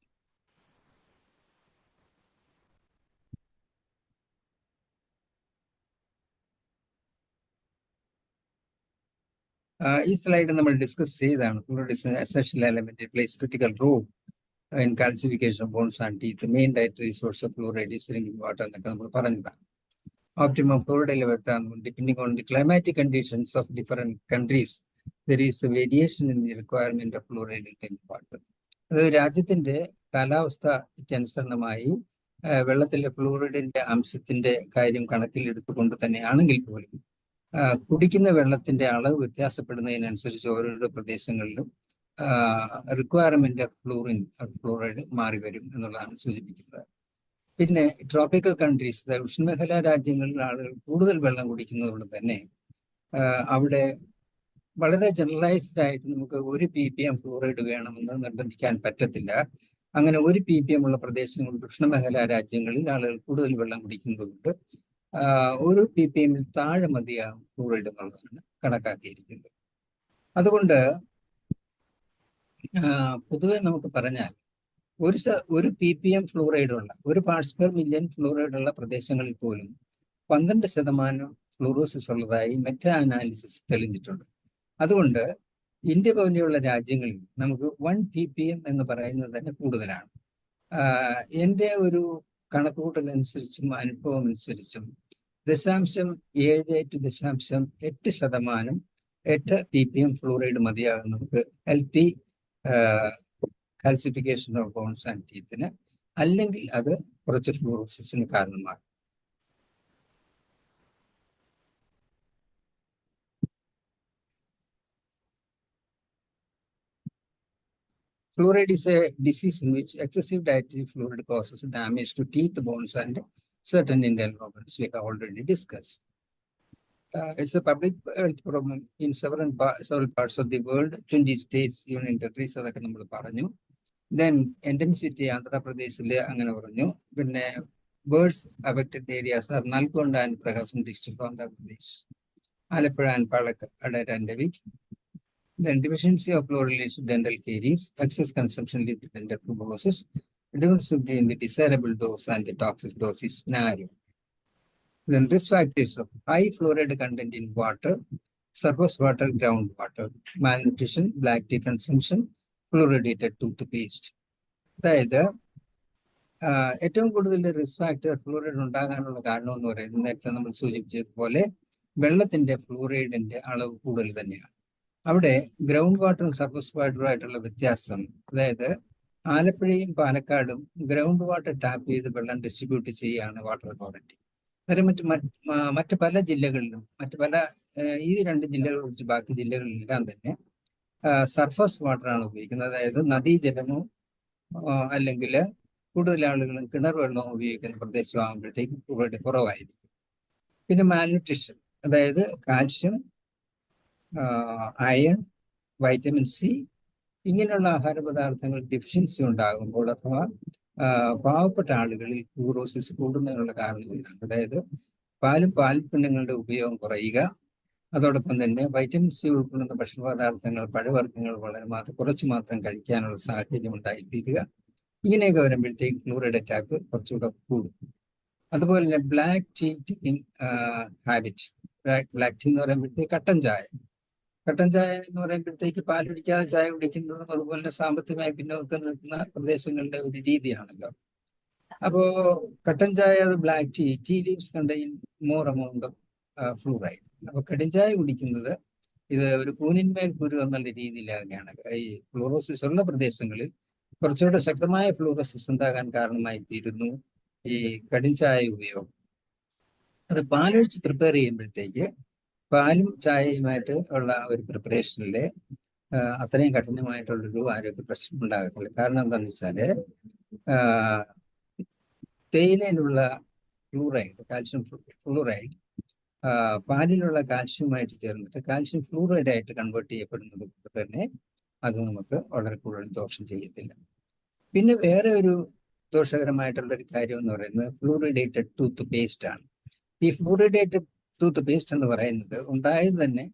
[SPEAKER 2] ഈ സ്ലൈഡ് നമ്മൾ ഡിസ്കസ് ചെയ്താണ്. Fluoridation essential element plays critical role in calcification of bones and teeth. Main dietary source of fluoride is drinking water എന്നൊക്കെ നമ്മൾ പറഞ്ഞതാണ്. Optimum fluoride level depending on the climatic conditions of different countries there is a variation in the requirement of fluoride in drinking water. അതായത് രാജ്യത്തിന്റെ കാലാവസ്ഥയ്ക്ക് അനുസരണമായി വെള്ളത്തിലെ ഫ്ലൂറൈഡിന്റെ അംശത്തിന്റെ കാര്യം കണക്കിലെടുത്തുകൊണ്ട് തന്നെയാണെങ്കിൽ പോലും കുടിക്കുന്ന വെള്ളത്തിന്റെ അളവ് വ്യത്യാസപ്പെടുന്നതിനനുസരിച്ച് ഓരോരോ പ്രദേശങ്ങളിലും റിക്വയർമെന്റ് ഓഫ് ഫ്ലൂറൈഡ് മാറി വരും എന്നുള്ളതാണ് സൂചിപ്പിക്കുന്നത്. പിന്നെ ട്രോപ്പിക്കൽ കൺട്രീസ്, ഉഷ്ണമേഖലാ രാജ്യങ്ങളിൽ ആളുകൾ കൂടുതൽ വെള്ളം കുടിക്കുന്നത് തന്നെ അവിടെ വളരെ ജനറലൈസ്ഡ് ആയിട്ട് നമുക്ക് 1 ppm ഫ്ലൂറൈഡ് വേണമെന്ന് നിർബന്ധിക്കാൻ പറ്റത്തില്ല. അങ്ങനെ 1 ppm ഉള്ള പ്രദേശങ്ങളിൽ ഉഷ്ണമേഖലാ രാജ്യങ്ങളിൽ ആളുകൾ കൂടുതൽ വെള്ളം കുടിക്കുന്നതുകൊണ്ട് 1 ppm താഴെ മതിയാകും ഫ്ലൂറൈഡ് എന്നുള്ളതാണ് കണക്കാക്കിയിരിക്കുന്നത്. അതുകൊണ്ട് പൊതുവെ നമുക്ക് പറഞ്ഞാൽ 1 ppm ഫ്ലൂറൈഡ് ഉള്ള 1 പാർട്സ് പെർ മില്യൺ ഫ്ലൂറൈഡ് ഉള്ള പ്രദേശങ്ങളിൽ പോലും 12% ഫ്ലൂറോസിസ് ഉള്ളതായി മെറ്റാ അനാലിസിസ് തെളിഞ്ഞിട്ടുണ്ട്. അതുകൊണ്ട് ഇന്ത്യ പോലെയുള്ള രാജ്യങ്ങളിൽ നമുക്ക് 1 ppm എന്ന് പറയുന്നത് തന്നെ കൂടുതലാണ്. എൻ്റെ ഒരു കണക്കുകൂട്ടലനുസരിച്ചും അനുഭവം അനുസരിച്ചും 0.7 to 0.8% 8 ppm ഫ്ലൂറൈഡ് മതിയാകും നമുക്ക് healthy calcification of bones and ടീത്തിന്. അല്ലെങ്കിൽ അത് കുറച്ച് ഫ്ലൂറോസിസിന് കാരണമാകും. Fluoride is a disease in which excessive dietary fluoride causes damage to teeth, bones, and certain internal organs, like I already discussed. It's a public health problem in several parts of the world, 20 states, union territories, അതൊക്കെ നമ്മൾ പറഞ്ഞു. Then endemicity Andhra Pradeshile അങ്ങനെ പറഞ്ഞു. പിന്നെ birds affected areas are Nalgonda and Prakasam district of Andhra Pradesh, Alappuzha and Palakkad are endemic. Then deficiency of fluoride dental caries, excess consumption lead to dental fibrosis. The difference between the desirable dose and the toxic dose is narrow. Then risk factors of high fluoride content in water, surface water, groundwater, malnutrition, black tea consumption, fluoridated toothpaste. അതായത് ഏറ്റവും കൂടുതൽ risk factor fluoride ഉണ്ടാകാനുള്ള കാരണം എന്ന് പറയുന്നത് നേരത്തെ നമ്മൾ സൂചിപ്പിച്ചതുപോലെ വെള്ളത്തിന്റെ ഫ്ലൂറൈഡിന്റെ അളവ് കൂടുതൽ തന്നെയാണ്. അവിടെ ഗ്രൗണ്ട് വാട്ടറും സർഫസ് വാട്ടറും ആയിട്ടുള്ള വ്യത്യാസം, അതായത് ആലപ്പുഴയും പാലക്കാടും ഗ്രൗണ്ട് വാട്ടർ ടാപ്പ് ചെയ്ത് വെള്ളം ഡിസ്ട്രിബ്യൂട്ട് ചെയ്യുകയാണ് വാട്ടർ അതോറിറ്റി. അന്നേരം മറ്റ് പല ജില്ലകളിലും ഈ 2 ജില്ലകൾ ഒഴിച്ച് ബാക്കി ജില്ലകളിലെല്ലാം തന്നെ സർഫസ് വാട്ടറാണ് ഉപയോഗിക്കുന്നത്. അതായത് നദീജലമോ അല്ലെങ്കിൽ കൂടുതൽ ആളുകളും കിണർ വെള്ളവും ഉപയോഗിക്കുന്ന പ്രദേശമാകുമ്പോഴത്തേക്കും ഫ്ലൂറൈഡ് കുറവായിരിക്കും. പിന്നെ മാൽന്യൂട്രീഷൻ, അതായത് കാൽഷ്യം, അയൺ, വൈറ്റമിൻ സി, ഇങ്ങനെയുള്ള ആഹാര പദാർത്ഥങ്ങൾ ഡെഫിഷ്യൻസി ഉണ്ടാകുമ്പോൾ അഥവാ പാവപ്പെട്ട ആളുകളിൽ ഫ്ലൂറോസിസ് കൂടുന്നതിനുള്ള കാരണങ്ങളാണ്. അതായത് പാലും പാൽപ്പുണ്യങ്ങളുടെ ഉപയോഗം കുറയുക, അതോടൊപ്പം തന്നെ വൈറ്റമിൻ സി ഉൾക്കൊള്ളുന്ന ഭക്ഷണ പദാർത്ഥങ്ങൾ, പഴവർഗ്ഗങ്ങൾ കുറച്ച് മാത്രം കഴിക്കാനുള്ള സാഹചര്യം ഉണ്ടായിത്തീരുക. ഇങ്ങനെയൊക്കെ വരുമ്പോഴത്തേക്ക് ഫ്ലൂറൈഡ് അറ്റാക്ക് കുറച്ചുകൂടെ കൂടും. അതുപോലെ തന്നെ black tea taking habit. Black tea എന്ന് പറയുമ്പോഴത്തേക്ക് കട്ടൻ ചായ എന്ന് പറയുമ്പോഴത്തേക്ക് പാലൊഴിക്കാതെ ചായ കുടിക്കുന്നതും അതുപോലെ തന്നെ സാമ്പത്തികമായി പിന്നോക്കം നിൽക്കുന്ന പ്രദേശങ്ങളുടെ ഒരു രീതിയാണല്ലോ. അപ്പോ കട്ടൻ ചായ, അത് black tea leaves contain more amount of fluoride. അപ്പൊ കടുംചായ കുടിക്കുന്നത് ഇത് ഒരു കൂനിന്മേൽ കുരു എന്നുള്ള രീതിയിലാകുകയാണ്. ഈ ഫ്ലൂറോസിസ് ഉള്ള പ്രദേശങ്ങളിൽ കുറച്ചുകൂടെ ശക്തമായ ഫ്ലൂറോസിസ് ഉണ്ടാകാൻ കാരണമായി തീരുന്നു ഈ കടുംചായ ഉപയോഗം. അത് പാലൊഴിച്ച് പ്രിപ്പയർ ചെയ്യുമ്പോഴത്തേക്ക് പാലും ചായയുമായിട്ട് ഉള്ള ഒരു പ്രിപ്പറേഷനിലെ അത്രയും കഠിനമായിട്ടുള്ളൊരു ആരോഗ്യ പ്രശ്നം ഉണ്ടാകത്തില്ല. കാരണം എന്താണെന്ന് വെച്ചാല് തേയിലയിലുള്ള ഫ്ലൂറൈഡ്, കാൽഷ്യം ഫ്ലൂറൈഡ് പാലിലുള്ള കാൽഷ്യമായിട്ട് ചേർന്നിട്ട് കാൽഷ്യം ഫ്ലൂറൈഡ് ആയിട്ട് കൺവേർട്ട് ചെയ്യപ്പെടുന്നത് കൊണ്ട് തന്നെ അത് നമുക്ക് വളരെ കൂടുതൽ ദോഷം ചെയ്യത്തില്ല. പിന്നെ വേറെ ഒരു ദോഷകരമായിട്ടുള്ള ഒരു കാര്യം എന്ന് പറയുന്നത് ഫ്ലൂറിഡേറ്റഡ് ടൂത്ത് പേസ്റ്റ് ആണ്. ഈ ഫ്ലൂറിഡേറ്റഡ് ടൂത്ത് പേസ്റ്റ് എന്ന് പറയുന്നത് ഉണ്ടായത് തന്നെ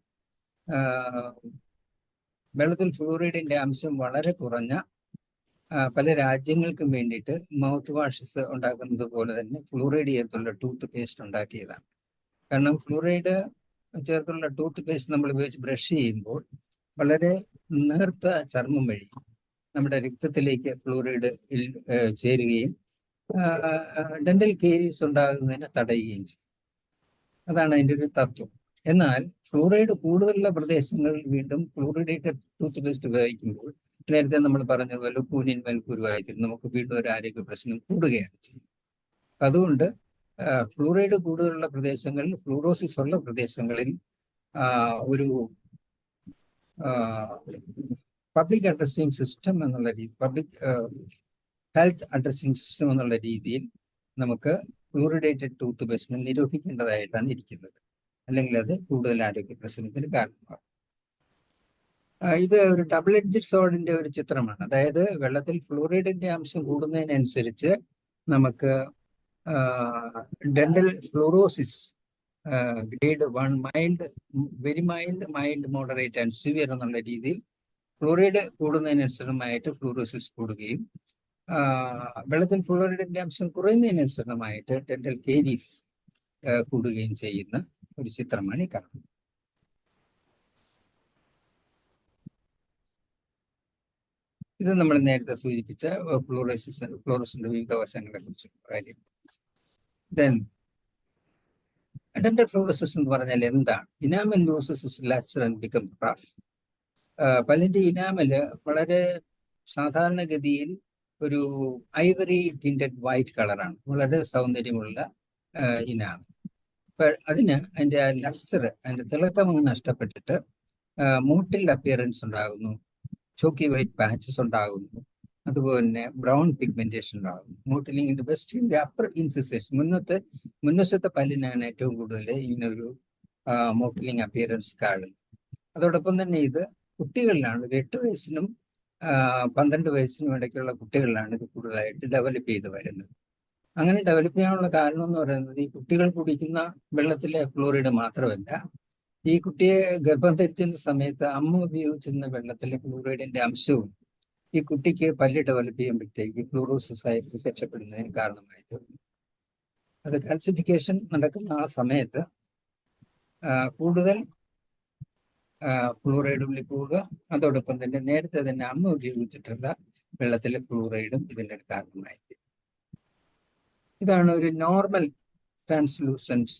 [SPEAKER 2] വെള്ളത്തിൽ ഫ്ലൂറൈഡിന്റെ അംശം വളരെ കുറഞ്ഞ പല രാജ്യങ്ങൾക്കും വേണ്ടിയിട്ട് മൗത്ത് വാഷസ് ഉണ്ടാക്കുന്നത് പോലെ തന്നെ ഫ്ലൂറൈഡ് ചേർത്തുള്ള ടൂത്ത് പേസ്റ്റ് ഉണ്ടാക്കിയതാണ്. കാരണം ഫ്ലൂറൈഡ് ചേർത്തുള്ള ടൂത്ത് പേസ്റ്റ് നമ്മൾ ഉപയോഗിച്ച് ബ്രഷ് ചെയ്യുമ്പോൾ വളരെ നേർത്ത ചർമ്മം വഴി നമ്മുടെ രക്തത്തിലേക്ക് ഫ്ലൂറൈഡ് ചേരുകയും ഡെന്റൽ കേരീസ് ഉണ്ടാകുന്നതിനെ തടയുകയും ചെയ്യും. അതാണ് അതിൻ്റെ ഒരു തത്വം. എന്നാൽ ഫ്ലൂറൈഡ് കൂടുതലുള്ള പ്രദേശങ്ങളിൽ വീണ്ടും ഫ്ലൂറിഡേറ്റഡ് ടൂത്ത് പേസ്റ്റ് ഉപയോഗിക്കുമ്പോൾ നേരത്തെ നമ്മൾ പറഞ്ഞതുപോലെ കൂനിന്മേൽ കുരുവായിത്തീരും, നമുക്ക് വീണ്ടും ഒരു ആരോഗ്യ പ്രശ്നം കൂടുകയാണ് ചെയ്യുന്നത്. അതുകൊണ്ട് ഫ്ലൂറൈഡ് കൂടുതലുള്ള പ്രദേശങ്ങളിൽ, ഫ്ലൂറോസിസ് ഉള്ള പ്രദേശങ്ങളിൽ ഒരു പബ്ലിക് അഡ്രസ്സിംഗ് സിസ്റ്റം എന്നുള്ള രീതി, പബ്ലിക് ഹെൽത്ത് അഡ്രസ്സിംഗ് സിസ്റ്റം എന്നുള്ള രീതിയിൽ നമുക്ക് ഫ്ലൂറിഡേറ്റഡ് ടൂത്ത് പേസ്റ്റിനെ നിരോധിക്കേണ്ടതായിട്ടാണ് ഇരിക്കുന്നത്. അല്ലെങ്കിൽ അത് കൂടുതൽ ആരോഗ്യ പ്രശ്നത്തിന് കാരണമാകും. ഇത് ഒരു ഡബിൾ എഡ്ജഡ് സോഡിന്റെ ഒരു ചിത്രമാണ്. അതായത് വെള്ളത്തിൽ ഫ്ലൂറൈഡിന്റെ അംശം കൂടുന്നതിനനുസരിച്ച് നമുക്ക് dental fluorosis grade 1 mild, very mild, moderate and severe എന്നുള്ള രീതിയിൽ ഫ്ലൂറൈഡ് കൂടുന്നതിനനുസൃതമായിട്ട് ഫ്ലൂറോസിസ് കൂടുകയും വെള്ളത്തിൽ ഫ്ലൂറൈഡിന്റെ അംശം കുറയുന്നതിനനുസൃതമായിട്ട് ഡെന്റൽ കേരീസ് കൂടുകയും ചെയ്യുന്ന ഒരു ചിത്രമാണ് ഈ കാണുന്നത്. ഇത് നമ്മൾ നേരത്തെ സൂചിപ്പിച്ച ഫ്ലൂറോസിന്റെ വിവിധ വശങ്ങളെ കുറിച്ചുള്ള കാര്യം. ദെൻ ഡെന്റൽ ഫ്ലൂറോസിസ് എന്ന് പറഞ്ഞാൽ എന്താണ്? Enamel loses lustre and become rough. പല്ലിന്റെ ഇനാമല് വളരെ സാധാരണഗതിയിൽ ഒരു ഐവറി ടിൻറ്റഡ് വൈറ്റ് കളറാണ്, വളരെ സൗന്ദര്യമുള്ള ഇനാമൽ. അതിന്റെ ലസ്റ്റർ, അതിന്റെ തിളക്കം നഷ്ടപ്പെട്ടിട്ട് മൂട്ടിൽ അപ്പിയറൻസ് ഉണ്ടാകുന്നു, ചോക്കി വൈറ്റ് പാച്ചസ് ഉണ്ടാകുന്നു, അതുപോലെ തന്നെ ബ്രൗൺ പിഗ്മെന്റേഷൻ ഉണ്ടാകുന്നു. മൂട്ടിലിംഗിന്റെ ബെസ്റ്റ് അപ്പർ ഇൻസിസേഴ്സ്, മുൻവശത്തെ പല്ലിനാണ് ഏറ്റവും കൂടുതൽ ഇങ്ങനൊരു മൂട്ടിലിംഗ് അപ്പിയറൻസ് കാണുന്നത്. അതോടൊപ്പം തന്നെ ഇത് കുട്ടികളിലാണ്, ഒരു 8 വയസ്സിനും 12 വയസ്സിനും ഇടയ്ക്കുള്ള കുട്ടികളിലാണ് ഇത് കൂടുതലായിട്ട് ഡെവലപ്പ് ചെയ്ത് വരുന്നത്. അങ്ങനെ ഡെവലപ്പ് ചെയ്യാനുള്ള കാരണം എന്ന് പറയുന്നത് ഈ കുട്ടികൾ കുടിക്കുന്ന വെള്ളത്തിലെ ഫ്ലൂറൈഡ് മാത്രമല്ല, ഈ കുട്ടിയെ ഗർഭം ധരിച്ചിരുന്ന സമയത്ത് അമ്മ ഉപയോഗിച്ചിരുന്ന വെള്ളത്തിലെ ഫ്ലൂറൈഡിന്റെ അംശവും ഈ കുട്ടിക്ക് പല്ല് ഡെവലപ്പ് ചെയ്യുമ്പോഴത്തേക്ക് ഫ്ലൂറോസിസ് ആയി പ്രത്യക്ഷപ്പെടുന്നതിന് കാരണമായി തീർന്നു. അത് കാൽസിഫിക്കേഷൻ നടക്കുന്ന ആ സമയത്ത് കൂടുതൽ ഫ്ലൂറൈഡ് ഉള്ളിൽ പോവുക, അതോടൊപ്പം തന്നെ നേരത്തെ തന്നെ അമ്മ ഉപയോഗിച്ചിട്ടുള്ള വെള്ളത്തിലെ ഫ്ലൂറൈഡും ഇതിൻ്റെ കാരണമായി തീരും. ഇതാണ് ഒരു നോർമൽ ട്രാൻസ്ലൂസൻറ്റ്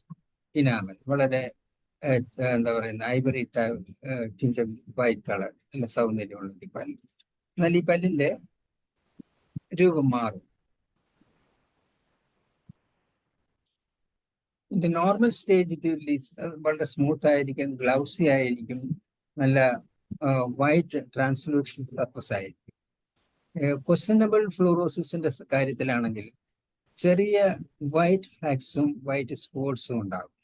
[SPEAKER 2] ഇനാമൽ, വളരെ എന്താ പറയുന്ന ഐവറി ടിൻറ്റഡ് വൈറ്റ് കളർ, നല്ല സൗന്ദര്യമുള്ള ഈ പല്ല്. എന്നാൽ ഈ പല്ലിന്റെ രൂപം മാറും. ഇതിന്റെ നോർമൽ സ്റ്റേജ് വളരെ സ്മൂത്ത് ആയിരിക്കും, ഗ്ലൗസി ആയിരിക്കും, നല്ല വൈറ്റ് ട്രാൻസ്ലൂഷൻ സർഫസ് ആയിരിക്കും. ക്വസ്റ്റനബിൾ ഫ്ലൂറോസിസിന്റെ കാര്യത്തിലാണെങ്കിൽ ചെറിയ വൈറ്റ് ഫ്ലാക്സും വൈറ്റ് സ്പോട്സും ഉണ്ടാകും.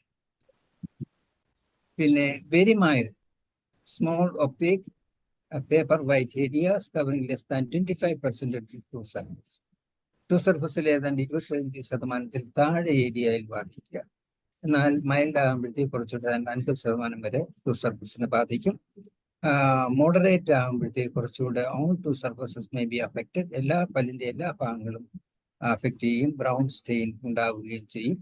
[SPEAKER 2] പിന്നെ very mild, small opaque paper white areas covering less than 25% of the tooth surface. Tooth സർഫസിൽ ഏതാണ്ട് 25% താഴെ ഏരിയയിൽ ബാധിക്കുക. എന്നാൽ മൈൽഡ് ആകുമ്പോഴത്തേക്ക് കുറച്ചുകൂടെ 50% വരെ ടൂത്ത് സർഫസിനെ ബാധിക്കും. മോഡറേറ്റ് ആകുമ്പോഴത്തേക്ക് കുറച്ചുകൂടെ all tooth surfaces may be affected. എല്ലാ പല്ലിന്റെ എല്ലാ ഭാഗങ്ങളും അഫക്റ്റ് ചെയ്യും, ബ്രൗൺ സ്റ്റെയിൻ ഉണ്ടാവുകയും ചെയ്യും.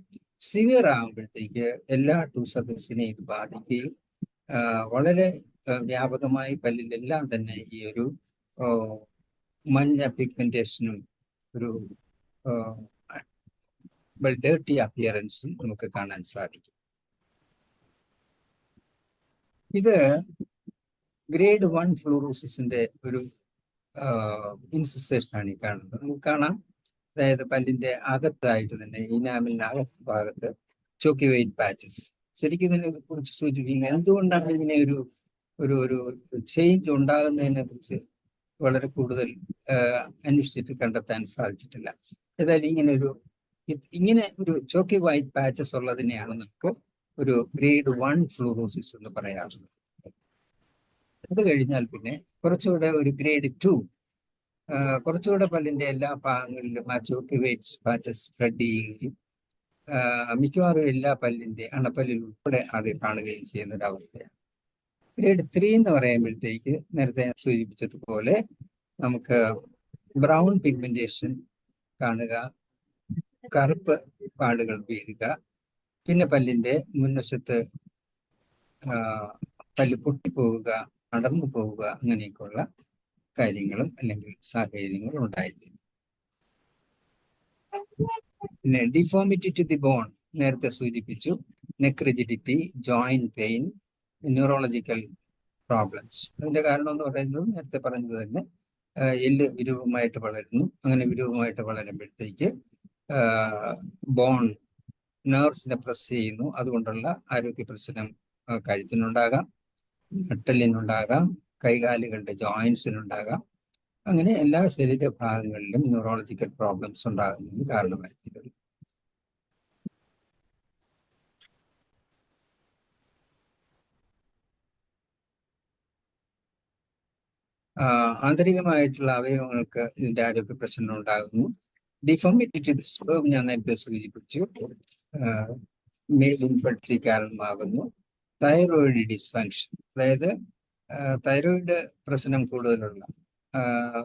[SPEAKER 2] സിവിയർ ആകുമ്പോഴത്തേക്ക് എല്ലാ ടൂത്ത് സർഫസിനെയും ഇത് ബാധിക്കുകയും വളരെ വ്യാപകമായി പല്ലിലെല്ലാം തന്നെ ഈ ഒരു മഞ്ഞ പിഗ്മെന്റേഷനും ഒരു ഡേർട്ടി അപ്പിയറൻസും നമുക്ക് കാണാൻ സാധിക്കും. ഇത് ഗ്രേഡ് 1 ഫ്ലൂറോസിസിന്റെ ഒരു ഇൻസിസേഴ്സ് ആണ് ഈ കാണുന്നത്. നമുക്ക് കാണാം, അതായത് പല്ലിന്റെ അകത്തായിട്ട് തന്നെ ഇനാമിലിന്റെ അകത്ത് ഭാഗത്ത് ചോക്കി വെയിറ്റ് പാച്ചസ്. ശരിക്കും ഇതിനെ കുറിച്ച് സൂചിപ്പിക്കുന്നത് എന്തുകൊണ്ടാണ് ഇങ്ങനെ ഒരു ഒരു ഒരു ചേഞ്ച് ഉണ്ടാകുന്നതിനെ കുറിച്ച് വളരെ കൂടുതൽ അന്വേഷിച്ചിട്ട് കണ്ടെത്താൻ സാധിച്ചിട്ടില്ല. ഏതായാലും ഇങ്ങനെ ഒരു ചോക്കി വൈറ്റ് പാച്ചസ് ഉള്ളതിനെയാണ് നമുക്ക് ഒരു ഗ്രേഡ് 1 ഫ്ലൂറോസിസ് എന്ന് പറയാറുള്ളത്. അത് കഴിഞ്ഞാൽ പിന്നെ കുറച്ചുകൂടെ ഒരു ഗ്രേഡ് 2, കുറച്ചുകൂടെ പല്ലിന്റെ എല്ലാ ഭാഗങ്ങളിലും ആ ചോക്കി വൈറ്റ് പാച്ചസ് സ്പ്രെഡ് ചെയ്യുകയും മിക്കവാറും എല്ലാ പല്ലിന്റെ അണപ്പല്ലിൽ ഉൾപ്പെടെ അത് കാണുകയും ചെയ്യുന്ന ഒരു അവസ്ഥയാണ്. ഗ്രേഡ് 3 എന്ന് പറയുമ്പോഴത്തേക്ക് നേരത്തെ ഞാൻ സൂചിപ്പിച്ചതുപോലെ നമുക്ക് ബ്രൗൺ പിഗ്മെന്റേഷൻ കാണുക, കറുപ്പ് പാടുകൾ വീഴുക, പിന്നെ പല്ലിന്റെ മുൻവശത്ത് പല്ല് പൊട്ടിപ്പോവുക, അടർന്നു പോവുക, അങ്ങനെയൊക്കെയുള്ള കാര്യങ്ങളും അല്ലെങ്കിൽ സാഹചര്യങ്ങളും ഉണ്ടായിരുന്നു. പിന്നെ ഡിഫോമിറ്റി ടു ദി ബോൺ നേരത്തെ സൂചിപ്പിച്ചു. Neck rigidity, joint pain, neurological problems. അതിന്റെ കാരണം എന്ന് പറയുന്നത് നേരത്തെ പറഞ്ഞത് തന്നെ എല്ല് വിരൂപമായിട്ട് വളരുന്നു. അങ്ങനെ വിരൂപമായിട്ട് വളരുമ്പോഴത്തേക്ക് ബോൺ നെർവ്സിനെ പ്രസ് ചെയ്യുന്നു. അതുകൊണ്ടുള്ള ആരോഗ്യ പ്രശ്നം കഴുത്തിനുണ്ടാകാം, നട്ടെല്ലിനുണ്ടാകാം, കൈകാലുകളുടെ ജോയിൻസിനുണ്ടാകാം. അങ്ങനെ എല്ലാ ശരീരഭാഗങ്ങളിലും ന്യൂറോളജിക്കൽ പ്രോബ്ലംസ് ഉണ്ടാകുന്നതിന് കാരണമായി തീരുന്നു. ആന്തരികമായിട്ടുള്ള അവയവങ്ങൾക്ക് ഇതിന്റെ ആരോഗ്യ പ്രശ്നം ഉണ്ടാകുന്നു. ഡിഫോമിറ്റി ടു ദി സ്പേം ഞാൻ നേരത്തെ സൂചിപ്പിച്ചു, മെയിൽ ഇൻഫെർട്ടിലിറ്റി കാരണമാകുന്നു. തൈറോയിഡ് ഡിസ്ഫങ്ഷൻ, അതായത് തൈറോയിഡ് പ്രശ്നം കൂടുതലുള്ള